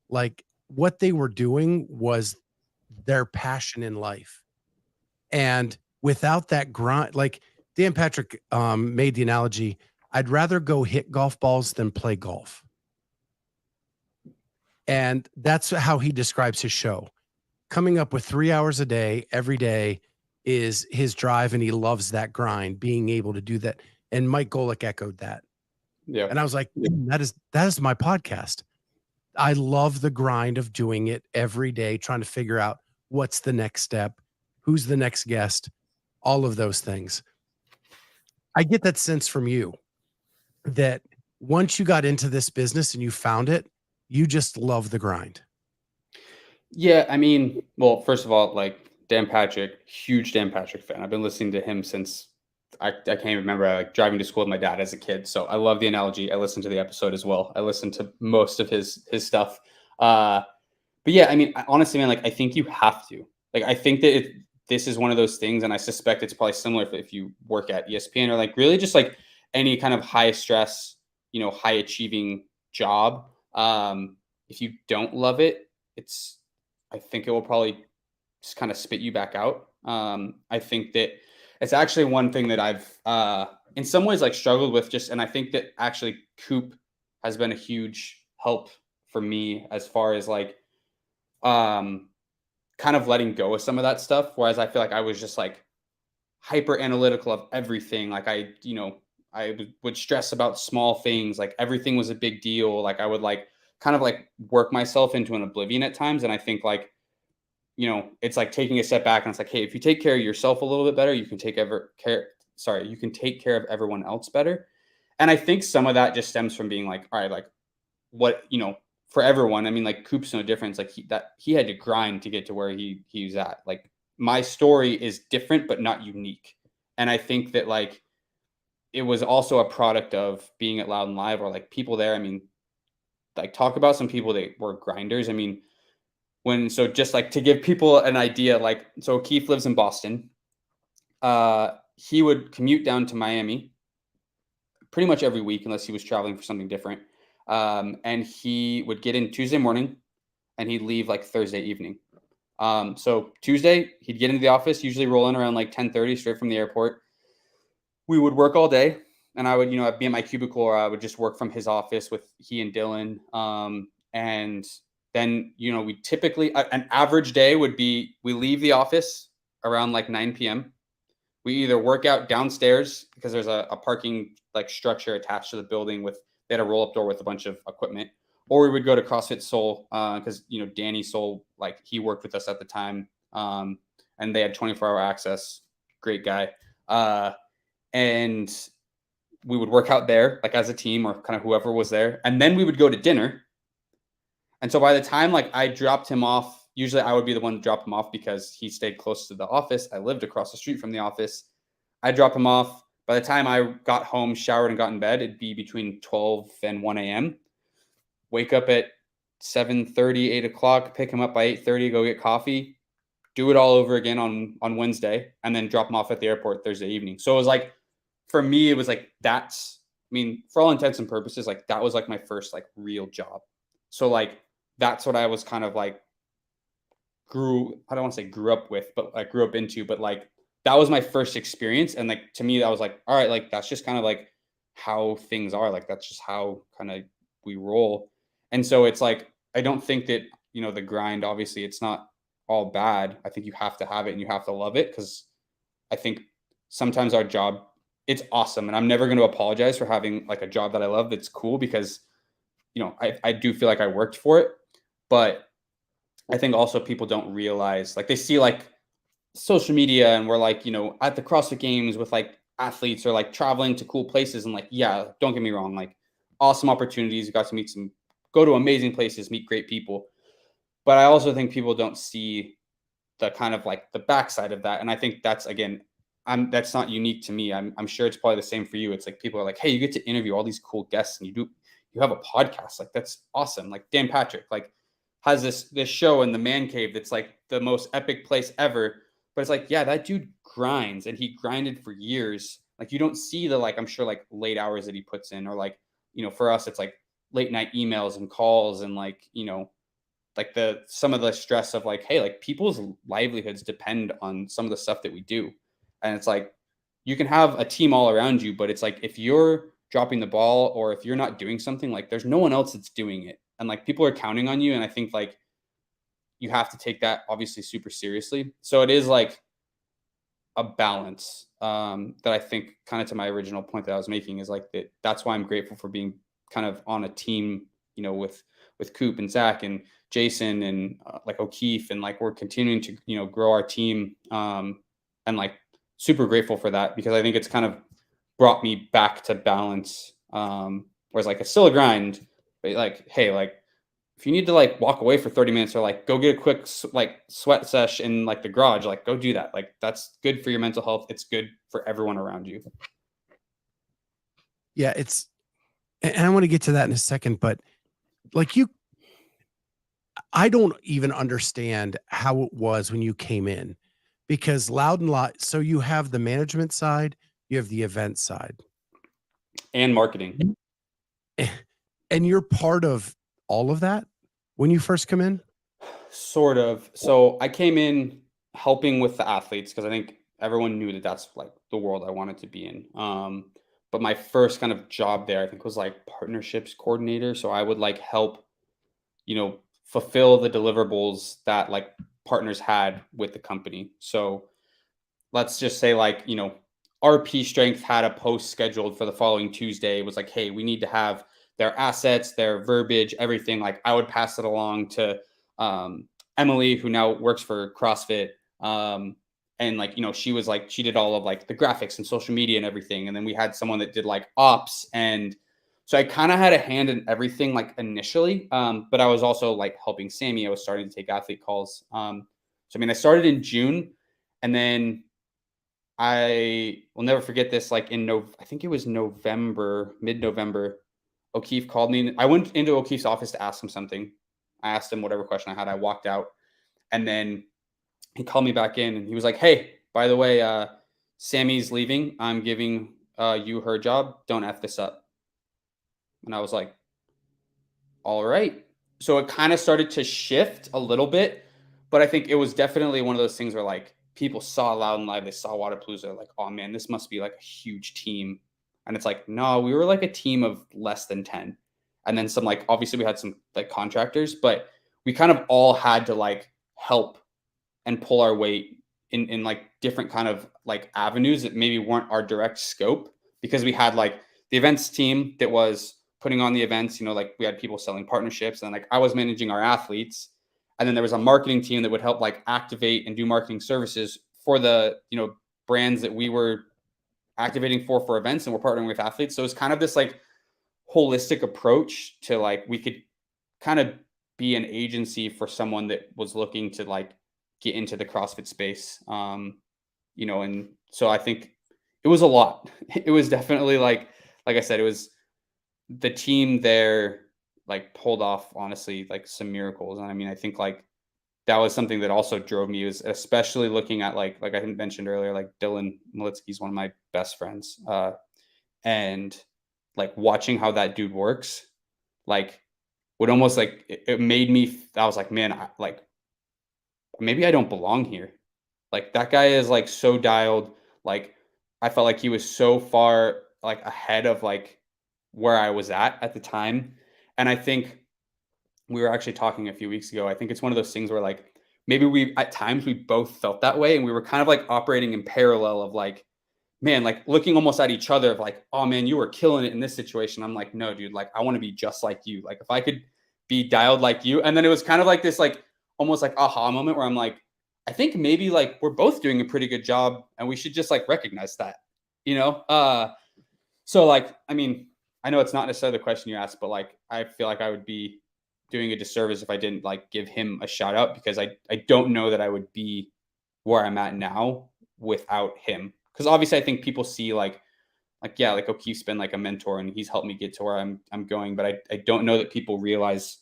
Like what they were doing was their passion in life. And without that grind, like Dan Patrick made the analogy, I'd rather go hit golf balls than play golf. And that's how he describes his show. Coming up with 3 hours a day, every day is his drive. And he loves that grind, being able to do that. And Mike Golick echoed that. Yeah. And I was like, that is my podcast. I love the grind of doing it every day, trying to figure out what's the next step, who's the next guest, all of those things. I get that sense from you that once you got into this business and you found it, you just love the grind. Yeah, I mean, well, first of all, like Dan Patrick, huge Dan Patrick fan. I've been listening to him since I can't even remember, like driving to school with my dad as a kid. So I love the analogy. I listened to the episode as well. I listened to most of his stuff. Uh, but yeah, I mean, honestly, man, like I think you have to. Like I think that this is one of those things, and I suspect it's probably similar if you work at ESPN or like really just like any kind of high stress, high achieving job. If you don't love it, it's I think it will probably just kind of spit you back out. I think that It's actually one thing that I've in some ways like struggled with just, and I think that actually Coop has been a huge help for me as far as like um kind of letting go of some of that stuff. Whereas I feel like I was just like hyper analytical of everything. Like would stress about small things. Like everything was a big deal. Like I would like kind of like work myself into an oblivion at times. And I think like, it's like taking a step back and it's like, hey, if you take care of yourself a little bit better, you can take care of everyone else better. And I think some of that just stems from being like, all right, like what, for everyone. I mean, like Coop's no difference. Like he had to grind to get to where he was at. Like my story is different, but not unique. And I think that like it was also a product of being at Loud and Live, or like people there. I mean, like talk about some people that were grinders. I mean, so just like to give people an idea, like, so Keith lives in Boston. He would commute down to Miami pretty much every week, unless he was traveling for something different. And he would get in Tuesday morning and he'd leave like Thursday evening. So Tuesday he'd get into the office, usually roll in around like 10:30 straight from the airport. We would work all day, and I would, I'd be in my cubicle, or I would just work from his office with he and Dylan. And then, we typically, an average day would be, we leave the office around like 9 p.m. We either work out downstairs because there's a parking like structure attached to the building they had a roll up door with a bunch of equipment, or we would go to CrossFit Soul because, Danny Soul, like he worked with us at the time, and they had 24-hour access. Great guy. And we would work out there like as a team, or kind of whoever was there. And then we would go to dinner. And so by the time like I dropped him off, usually I would be the one to drop him off because he stayed close to the office. I lived across the street from the office. I drop him off. By the time I got home, showered, and got in bed, it'd be between 12 and 1 a.m. Wake up at 7:30, 8 o'clock, pick him up by 8:30, go get coffee, do it all over again on Wednesday, and then drop him off at the airport Thursday evening. So it was like, for me, it was like, for all intents and purposes, like that was like my first like real job. So like, that's what I was kind of like I don't want to say grew up with, but I grew up into, but like, that was my first experience. And like, to me, that was like, all right, like, that's just kind of like how things are. Like, that's just how kind of we roll. And so it's like, I don't think that, the grind, obviously it's not all bad. I think you have to have it and you have to love it. Cause I think sometimes our job, it's awesome. And I'm never going to apologize for having like a job that I love. That's cool because, I do feel like I worked for it, but I think also people don't realize, like they see like social media and we're like, at the CrossFit Games with like athletes, or like traveling to cool places. And like, yeah, don't get me wrong, like awesome opportunities. You got to go to amazing places, meet great people. But I also think people don't see the kind of like the backside of that. And I think that's, again, that's not unique to me. I'm sure it's probably the same for you. It's like people are like, hey, you get to interview all these cool guests and you have a podcast. Like, that's awesome. Like Dan Patrick, like has this show in the man cave that's like the most epic place ever. But it's like, yeah, that dude grinds, and he grinded for years. Like, you don't see the, like, I'm sure like late hours that he puts in, or like, for us, it's like late night emails and calls, and like, like some of the stress of like, hey, like people's livelihoods depend on some of the stuff that we do. And it's like, you can have a team all around you, but it's like, if you're dropping the ball, or if you're not doing something, like there's no one else that's doing it. And like, people are counting on you. And I think like, you have to take that obviously super seriously. So it is like a balance that I think, kind of to my original point that I was making, is like that's why I'm grateful for being kind of on a team, with Coop and Zach and Jason and like O'Keefe, and like we're continuing to, grow our team, and like super grateful for that, because I think it's kind of brought me back to balance. Whereas like it's still a grind, but like, hey, like if you need to like walk away for 30 minutes, or like go get a quick like sweat sesh in like the garage, like go do that. Like that's good for your mental health. It's good for everyone around you. Yeah, and I want to get to that in a second, but like I don't even understand how it was when you came in, because Loud and Live, so you have the management side, you have the event side, and marketing, and you're part of all of that when you first come in. sort of. So I came in helping with the athletes, because I think everyone knew that that's like the world I wanted to be in. But my first kind of job there, I think, was like partnerships coordinator. So I would like help, fulfill the deliverables that like partners had with the company. So let's just say like, RP Strength had a post scheduled for the following Tuesday. It was like, hey, we need to have their assets, their verbiage, everything. Like I would pass it along to Emily, who now works for CrossFit. And like, she was like, she did all of like the graphics and social media and everything. And then we had someone that did like ops. And so I kind of had a hand in everything like initially. But I was also like helping Sammy. I was starting to take athlete calls. So I mean, I started in June, and then I will never forget this. Like I think it was November, mid-November, O'Keefe called me. I went into O'Keefe's office to ask him something. I asked him whatever question I had. I walked out, and then he called me back in, and he was like, "Hey, by the way, Sammy's leaving. I'm giving you her job. Don't F this up." And I was like, all right. So it kind of started to shift a little bit, but I think it was definitely one of those things where like people saw Loud and Live, they saw Wadapalooza, like, oh man, this must be like a huge team. And it's like, no, we were like a team of less than 10. And then some like obviously we had some like contractors, but we kind of all had to like help and pull our weight in like different kind of like avenues that maybe weren't our direct scope, because we had like the events team that was putting on the events, like we had people selling partnerships, and like I was managing our athletes. And then there was a marketing team that would help like activate and do marketing services for the, brands that we were activating for events, and we're partnering with athletes. So it's kind of this like holistic approach to like, we could kind of be an agency for someone that was looking to like get into the CrossFit space. And so I think it was a lot. It was definitely like I said, it was the team there like pulled off honestly like some miracles. And I mean, I think like that was something that also drove me, was especially looking at like I mentioned earlier, like Dylan Malitsky is one of my best friends. And like watching how that dude works, like would almost like it made me, I was like, man, like maybe I don't belong here. Like that guy is like so dialed. Like I felt like he was so far like ahead of like where I was at the time. And I think we were actually talking a few weeks ago. I think it's one of those things where like maybe we at times we both felt that way, and we were kind of like operating in parallel of like, man, like looking almost at each other of like, oh man, you were killing it in this situation. I'm like, no, dude, like I want to be just like you. Like if I could be dialed like you. And then it was kind of like this like almost like aha moment where I'm like, I think maybe like we're both doing a pretty good job, and we should just like recognize that, so like, I mean, I know it's not necessarily the question you asked, but like I feel like I would be doing a disservice if I didn't like give him a shout out, because I don't know that I would be where I'm at now without him. Because obviously I think people see like yeah, like O'Keefe's been like a mentor and he's helped me get to where I'm going, but I don't know that people realize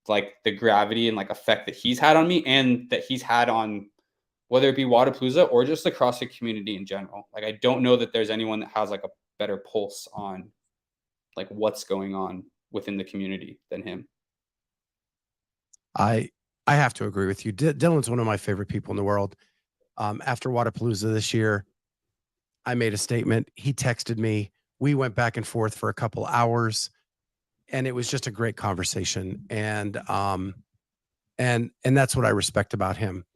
like the gravity and like effect that he's had on me, and that he's had on whether it be Wadapalooza or just the CrossFit community in general. Like I don't know that there's anyone that has like a better pulse on like what's going on within the community than him. I have to agree with you. Dylan's one of my favorite people in the world. After Wadapalooza this year, I made a statement. He texted me. We went back and forth for a couple hours, and it was just a great conversation. And that's what I respect about him.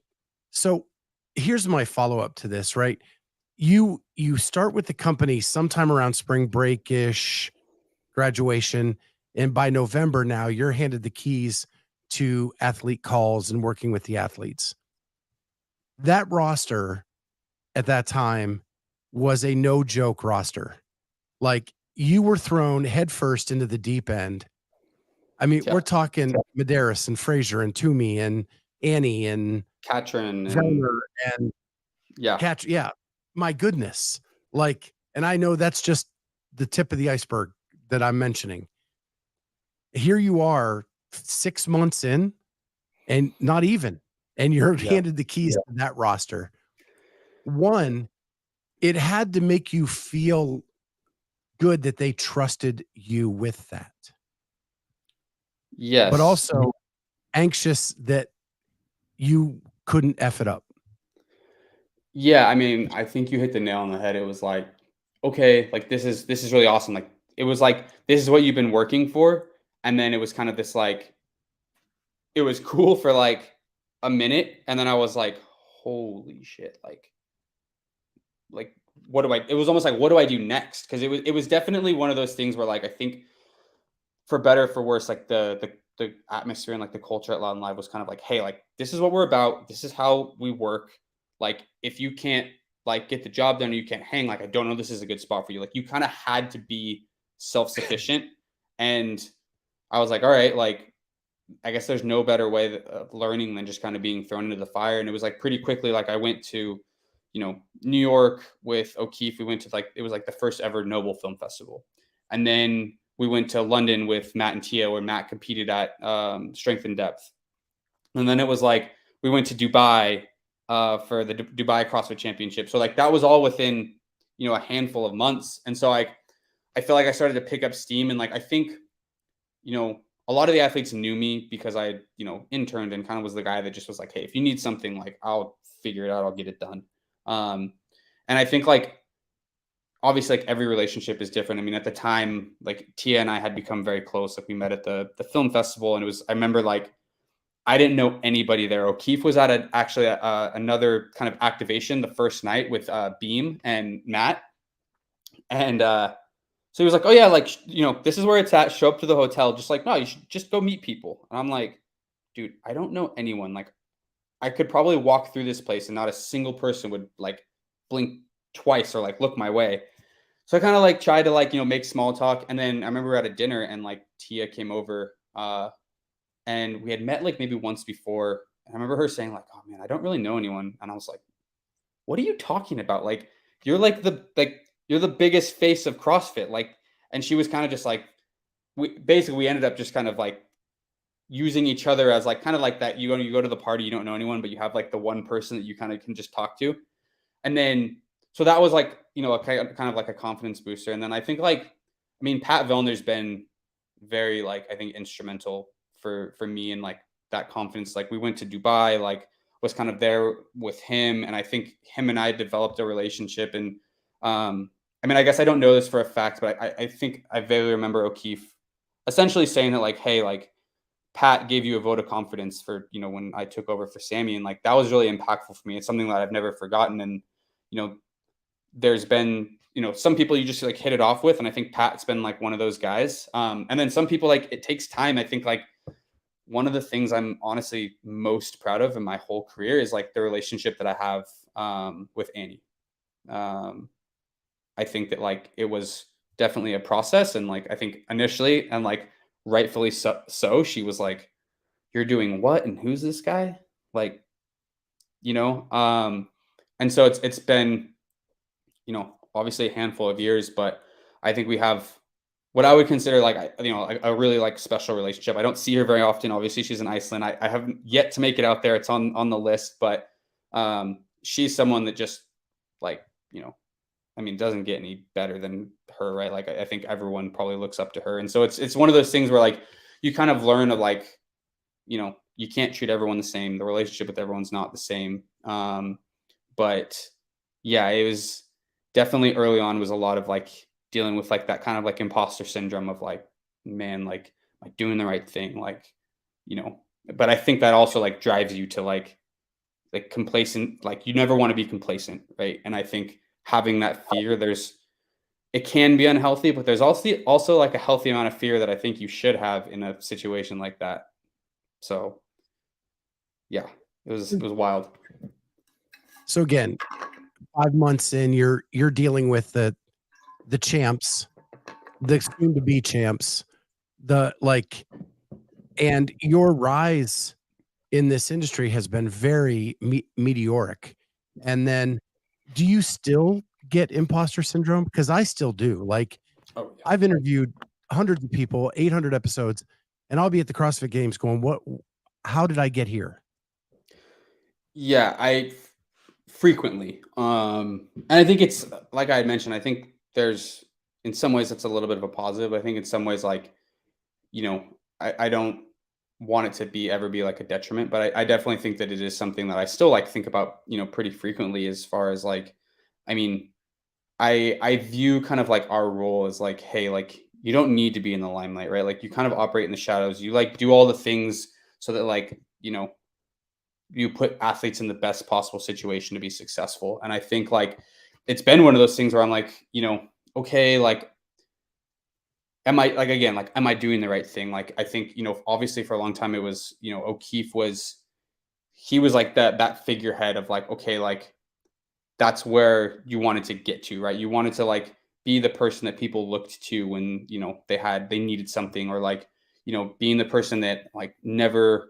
So here's my follow-up to this, right? You start with the company sometime around spring break-ish, graduation, and by November now you're handed the keys to athlete calls and working with the athletes. That roster at that time was a no joke roster. Like you were thrown headfirst into the deep end. I mean, Yeah. we're talking Medeiros and Fraser and Toomey and Annie and Katrin and Velner and yeah. Catch. Yeah. My goodness. Like, and I know that's just the tip of the iceberg that I'm mentioning. Here you are 6 months in, and not even, and you're handed the keys to that roster. One, it had to make you feel good that they trusted you with that. Yes. But also anxious that you couldn't F it up. Yeah, I mean, I think you hit the nail on the head. It was like, okay, like this is really awesome. Like it was like this is what you've been working for, and then it was kind of this like it was cool for like a minute, and then I was like, holy shit, like what do I? It was almost like what do I do next? Because it was definitely one of those things where like I think for better or for worse, like the atmosphere and like the culture at Loud and Live was kind of like, hey, like this is what we're about. This is how we work. Like if you can't like get the job done or you can't hang, like I don't know this is a good spot for you. Like you kind of had to be self-sufficient. And I was like, all right, like I guess there's no better way of learning than just kind of being thrown into the fire. And it was like pretty quickly, like I went to, New York with O'Keefe. We went to like, it was like the first ever Noble Film Festival. And then we went to London with Matt and Tia, where Matt competed at Strength and Depth. And then it was like, we went to Dubai for the Dubai CrossFit Championship. So like that was all within, a handful of months. And so I feel like I started to pick up steam. And like, I think, you know, a lot of the athletes knew me because I, interned and kind of was the guy that just was like, hey, if you need something, like I'll figure it out, I'll get it done. Um, and I think like obviously like every relationship is different. I mean, at the time, like Tia and I had become very close. Like we met at the film festival, and it was I remember like I didn't know anybody there. O'Keefe was at actually another kind of activation the first night with Beam and Matt, and so he was like, "Oh yeah, like this is where it's at. Show up to the hotel. Just like no, you should just go meet people." And I'm like, "Dude, I don't know anyone. Like, I could probably walk through this place and not a single person would like blink twice or like look my way." So I kind of like tried to like make small talk, and then I remember we were at a dinner and like Tia came over, and we had met like maybe once before. And I remember her saying like, "Oh man, I don't really know anyone," and I was like, what are you talking about? Like, you're you're the biggest face of CrossFit. Like, and she was kind of just like, we ended up just kind of like using each other as like kind of like that. You go to the party, you don't know anyone, but you have like the one person that you kind of can just talk to. And then so that was like, a kind of like a confidence booster. And then I think like, I mean, Pat Vellner's been very like I think instrumental for me and like that confidence. Like we went to Dubai, like was kind of there with him, and I think him and I developed a relationship. And I mean, I guess I don't know this for a fact, but I think I vaguely remember O'Keefe essentially saying that like, hey, like Pat gave you a vote of confidence for when I took over for Sammy, and like that was really impactful for me. It's something that I've never forgotten. And you know there's been some people you just like hit it off with, and I think Pat's been like one of those guys. And then some people like it takes time. I think like one of the things I'm honestly most proud of in my whole career is like the relationship that I have with Annie. um, I think that like it was definitely a process, and like I think initially and like rightfully so she was like, you're doing what and who's this guy, like you know um and so it's been obviously a handful of years, but I think we have what I would consider like a really like special relationship. I don't see her very often. Obviously, she's in Iceland. I haven't yet to make it out there. It's on the list, but she's someone that just like I mean, doesn't get any better than her, right? Like I think everyone probably looks up to her, and so it's one of those things where like you kind of learn of like you can't treat everyone the same. The relationship with everyone's not the same. But yeah, it was definitely early on was a lot of like dealing with like that kind of like imposter syndrome of like, man, like am I doing the right thing? Like, you know, but I think that also like drives you to like complacent, like you never want to be complacent, right? And I think having that fear, it can be unhealthy, but there's also like a healthy amount of fear that I think you should have in a situation like that. So yeah, it was wild. So again, 5 months in, you're dealing with the champs, the soon to be champs, the like, and your rise in this industry has been very meteoric. And then, do you still get imposter syndrome? Because I still do. Like, Oh yeah. I've interviewed hundreds of people, 800 episodes, and I'll be at the CrossFit Games going, "What? How did I get here?" Yeah, frequently. And I think it's like I had mentioned, I think there's in some ways it's a little bit of a positive. I think in some ways, like, you know, I don't want it to ever be like a detriment, but I definitely think that it is something that I still like think about, pretty frequently as far as like, I mean, I view kind of like our role as like, hey, like you don't need to be in the limelight, right? Like you kind of operate in the shadows. You like do all the things so that like, you put athletes in the best possible situation to be successful. And I think like it's been one of those things where I'm like, okay, like am I like again, like am I doing the right thing? Like I think, obviously for a long time it was, O'Keefe he was like that figurehead of like, okay, like that's where you wanted to get to, right? You wanted to like be the person that people looked to when, they needed something, or like, being the person that like never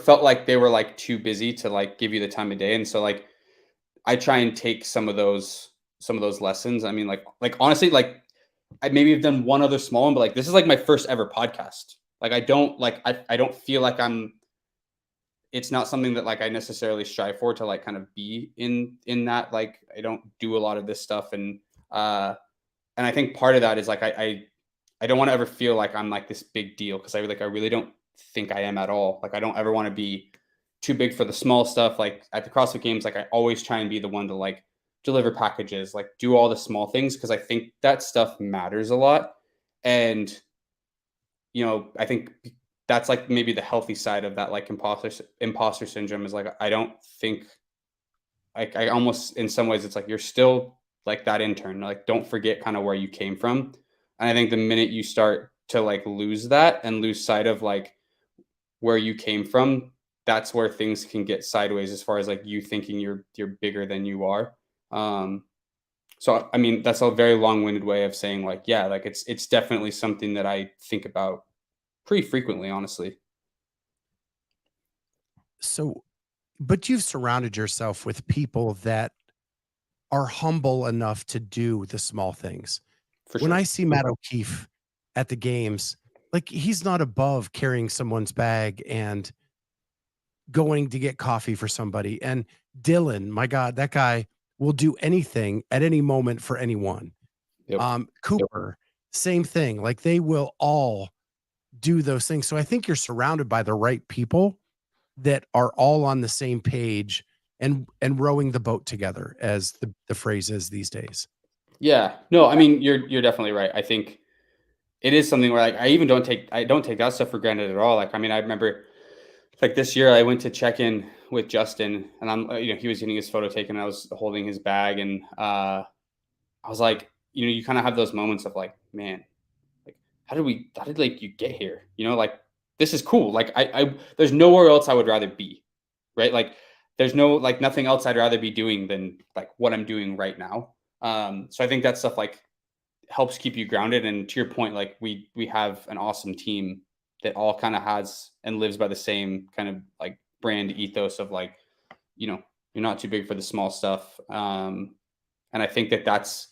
felt like they were like too busy to like give you the time of day. And so like I try and take some of those lessons. I mean, like honestly, like I maybe have done one other small one, but like this is like my first ever podcast. Like I don't feel like it's not something that like I necessarily strive for to like kind of be in that. Like I don't do a lot of this stuff. And I think part of that is like I don't want to ever feel like I'm like this big deal, because I really don't think I am at all. Like I don't ever want to be too big for the small stuff. Like at the CrossFit Games, like I always try and be the one to like deliver packages, like do all the small things, because I think that stuff matters a lot. And I think that's like maybe the healthy side of that, like imposter syndrome, is like I don't think, like I almost in some ways it's like you're still like that intern. Like don't forget kind of where you came from. And I think the minute you start to like lose that and lose sight of like where you came from, that's where things can get sideways as far as like you thinking you're bigger than you are. Um, so I mean that's a very long-winded way of saying like, yeah, like it's definitely something that I think about pretty frequently, honestly. So, but you've surrounded yourself with people that are humble enough to do the small things. For When sure. I see Matt O'Keefe at the games, like he's not above carrying someone's bag and going to get coffee for somebody. And Dylan, my God, that guy will do anything at any moment for anyone. Yep. Cooper, same thing. Like they will all do those things. So I think you're surrounded by the right people that are all on the same page and rowing the boat together, as the phrase is these days. Yeah. No, I mean you're definitely right. I think it is something where like I don't take that stuff for granted at all. Like I mean, I remember like this year I went to check in with Justin, and he was getting his photo taken. I was holding his bag, and I was like, you kind of have those moments of like, man, like how did like you get here? Like this is cool. Like there's nowhere else I would rather be, right? Like there's no like nothing else I'd rather be doing than like what I'm doing right now. So I think that stuff like helps keep you grounded. And to your point, like we have an awesome team that all kind of has and lives by the same kind of like brand ethos of like, you know, you're not too big for the small stuff. And I think that's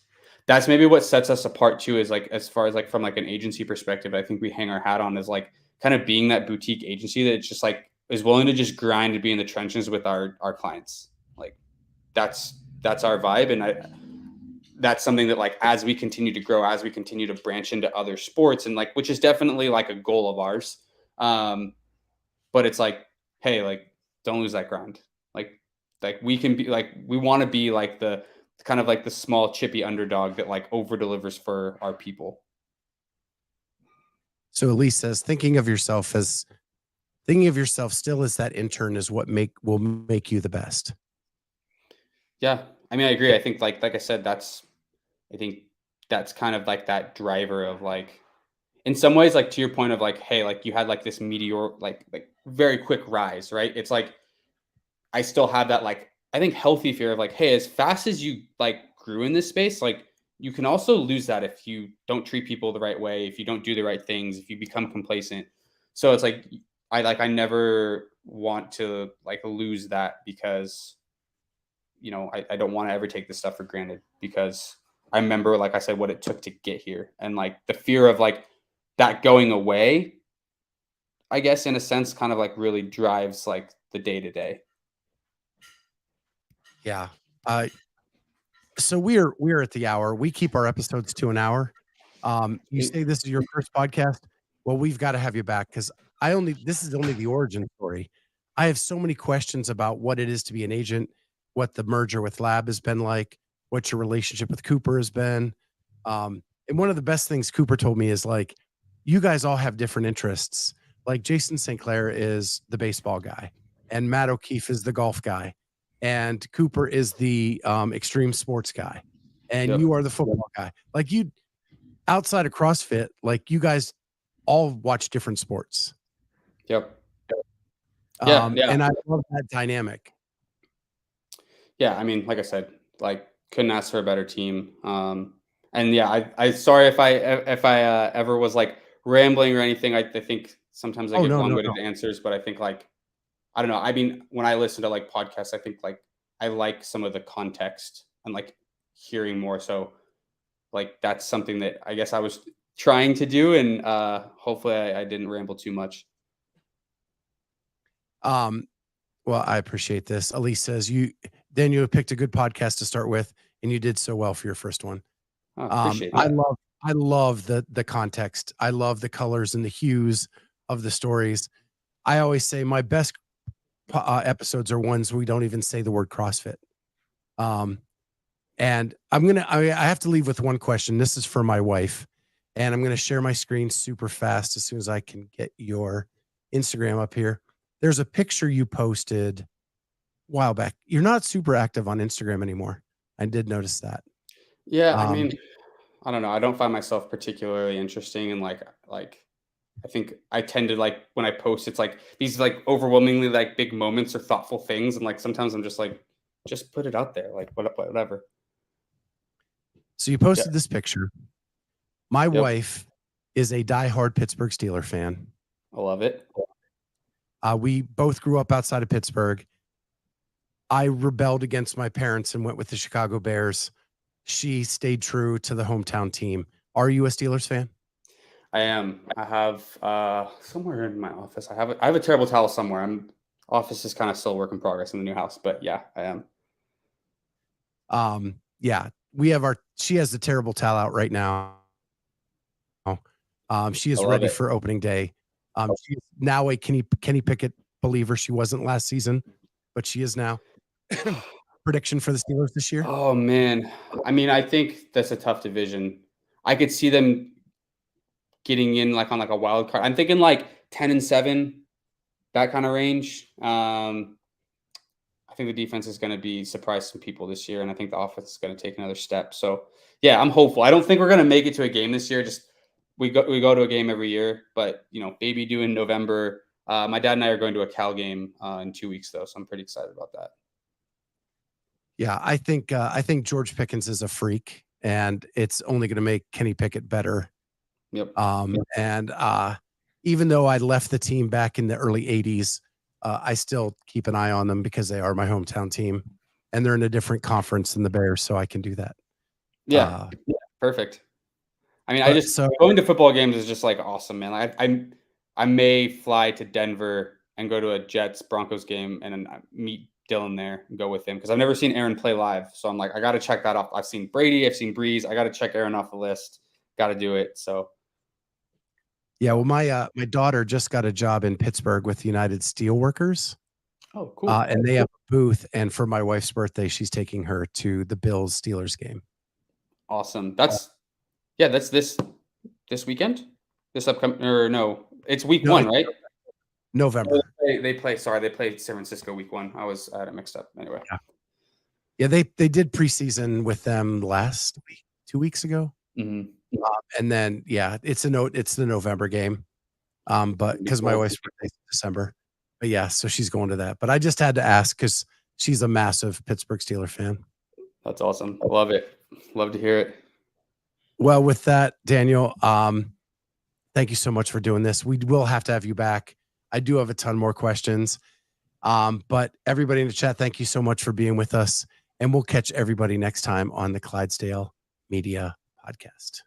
maybe what sets us apart too, is like as far as like from like an agency perspective, I think we hang our hat on is like kind of being that boutique agency that it's just like is willing to just grind and be in the trenches with our clients. Like that's our vibe. And that's something that like as we continue to grow, as we continue to branch into other sports, and like which is definitely like a goal of ours. um but it's like, hey, like don't lose that grind. Like we can be like, we want to be like the kind of like the small chippy underdog that like over delivers for our people. So Elise says, thinking of yourself still as that intern is what will make you the best. Yeah, I mean I agree. I think like I said, I think that's kind of like that driver of like, in some ways, like to your point of like, hey, like you had like this meteor like very quick rise, right? It's like I still have that like, I think healthy fear of like, hey, as fast as you like grew in this space, like you can also lose that if you don't treat people the right way, if you don't do the right things, if you become complacent. So it's like I never want to like lose that, because I don't want to ever take this stuff for granted, because I remember, like I said, what it took to get here, and like the fear of like that going away, I guess in a sense kind of like really drives like the day to day. Yeah. Uh, so we're at the hour. We keep our episodes to an hour. You say this is your first podcast. Well, we've got to have you back because this is only the origin story. I have so many questions about what it is to be an agent, what the merger with Lab has been like, what your relationship with Cooper has been. And one of the best things Cooper told me is like, you guys all have different interests. Like Jason St. Clair is the baseball guy, and Matt O'Keefe is the golf guy, and Cooper is the extreme sports guy, and Yep. you are the football guy. Like you, outside of CrossFit, like you guys all watch different sports. Yep. Yeah. And I love that dynamic. Yeah. I mean, like I said, like couldn't ask for a better team. And yeah, I sorry if I ever was like rambling or anything. I think sometimes I give long-winded answers, but I think like, I don't know. I mean, when I listen to like podcasts, I think like I like some of the context and like hearing more. So like that's something that I guess I was trying to do, and hopefully I didn't ramble too much. Well, I appreciate this. Elise says you have picked a good podcast to start with, and you did so well for your first one. Oh, appreciate that. I love the context. I love the colors and the hues of the stories. I always say my best episodes are ones where we don't even say the word CrossFit. And I have to leave with one question. This is for my wife, and I'm going to share my screen super fast as soon as I can get your Instagram up here. There's a picture you posted a while back. You're not super active on Instagram anymore. I did notice that. Yeah, I mean, I don't know. I don't find myself particularly interesting, and like I think I tend to like when I post, it's like these like overwhelmingly like big moments or thoughtful things, and like sometimes I'm just like, just put it out there, like whatever. So you posted this picture. My wife is a diehard Pittsburgh Steelers fan. I love it. We both grew up outside of Pittsburgh. I rebelled against my parents and went with the Chicago Bears. She stayed true to the hometown team. Are you a Steelers fan? I am. I have somewhere in my office. I have a terrible towel somewhere. Office is kind of still a work in progress in the new house, but yeah, I am. Yeah, she has the terrible towel out right now. She is ready for opening day. She is now a Kenny Pickett believer. She wasn't last season, but she is now. Prediction for the Steelers this year? Oh man, I mean, I think that's a tough division. I could see them getting in like on like a wild card. I'm thinking like 10-7, that kind of range. I think the defense is going to be surprise some people this year, and I think the offense is going to take another step. So yeah, I'm hopeful. I don't think we're going to make it to a game this year. Just we go to a game every year, but baby due in November. My dad and I are going to a Cal game in 2 weeks though, so I'm pretty excited about that. Yeah, I think George Pickens is a freak, and it's only going to make Kenny Pickett better. Yep. And even though I left the team back in the early 80s, I still keep an eye on them because they are my hometown team, and they're in a different conference than the Bears, so I can do that. Yeah, perfect. I mean, going to football games is just like awesome, man. I may fly to Denver and go to a Jets Broncos game and meet Dylan there and go with him because I've never seen Aaron play live. So I'm like, I got to check that off. I've seen Brady, I've seen Breeze. I got to check Aaron off the list. Got to do it. So. Yeah, well, my daughter just got a job in Pittsburgh with the United Steelworkers. Oh, cool. And they have a booth. And for my wife's birthday, she's taking her to the Bills Steelers game. Awesome. That's this weekend. This upcoming or no? It's week 1, right? November. They play San Francisco week 1. I had it mixed up anyway. Yeah, they did preseason with them last week, 2 weeks ago. Mm-hmm. And then it's the November game. But because my wife's birthday is December. But yeah, so she's going to that. But I just had to ask because she's a massive Pittsburgh Steelers fan. That's awesome. I love it. Love to hear it. Well, with that, Daniel, thank you so much for doing this. We will have to have you back. I do have a ton more questions. But everybody in the chat, thank you so much for being with us. And we'll catch everybody next time on the Clydesdale Media Podcast.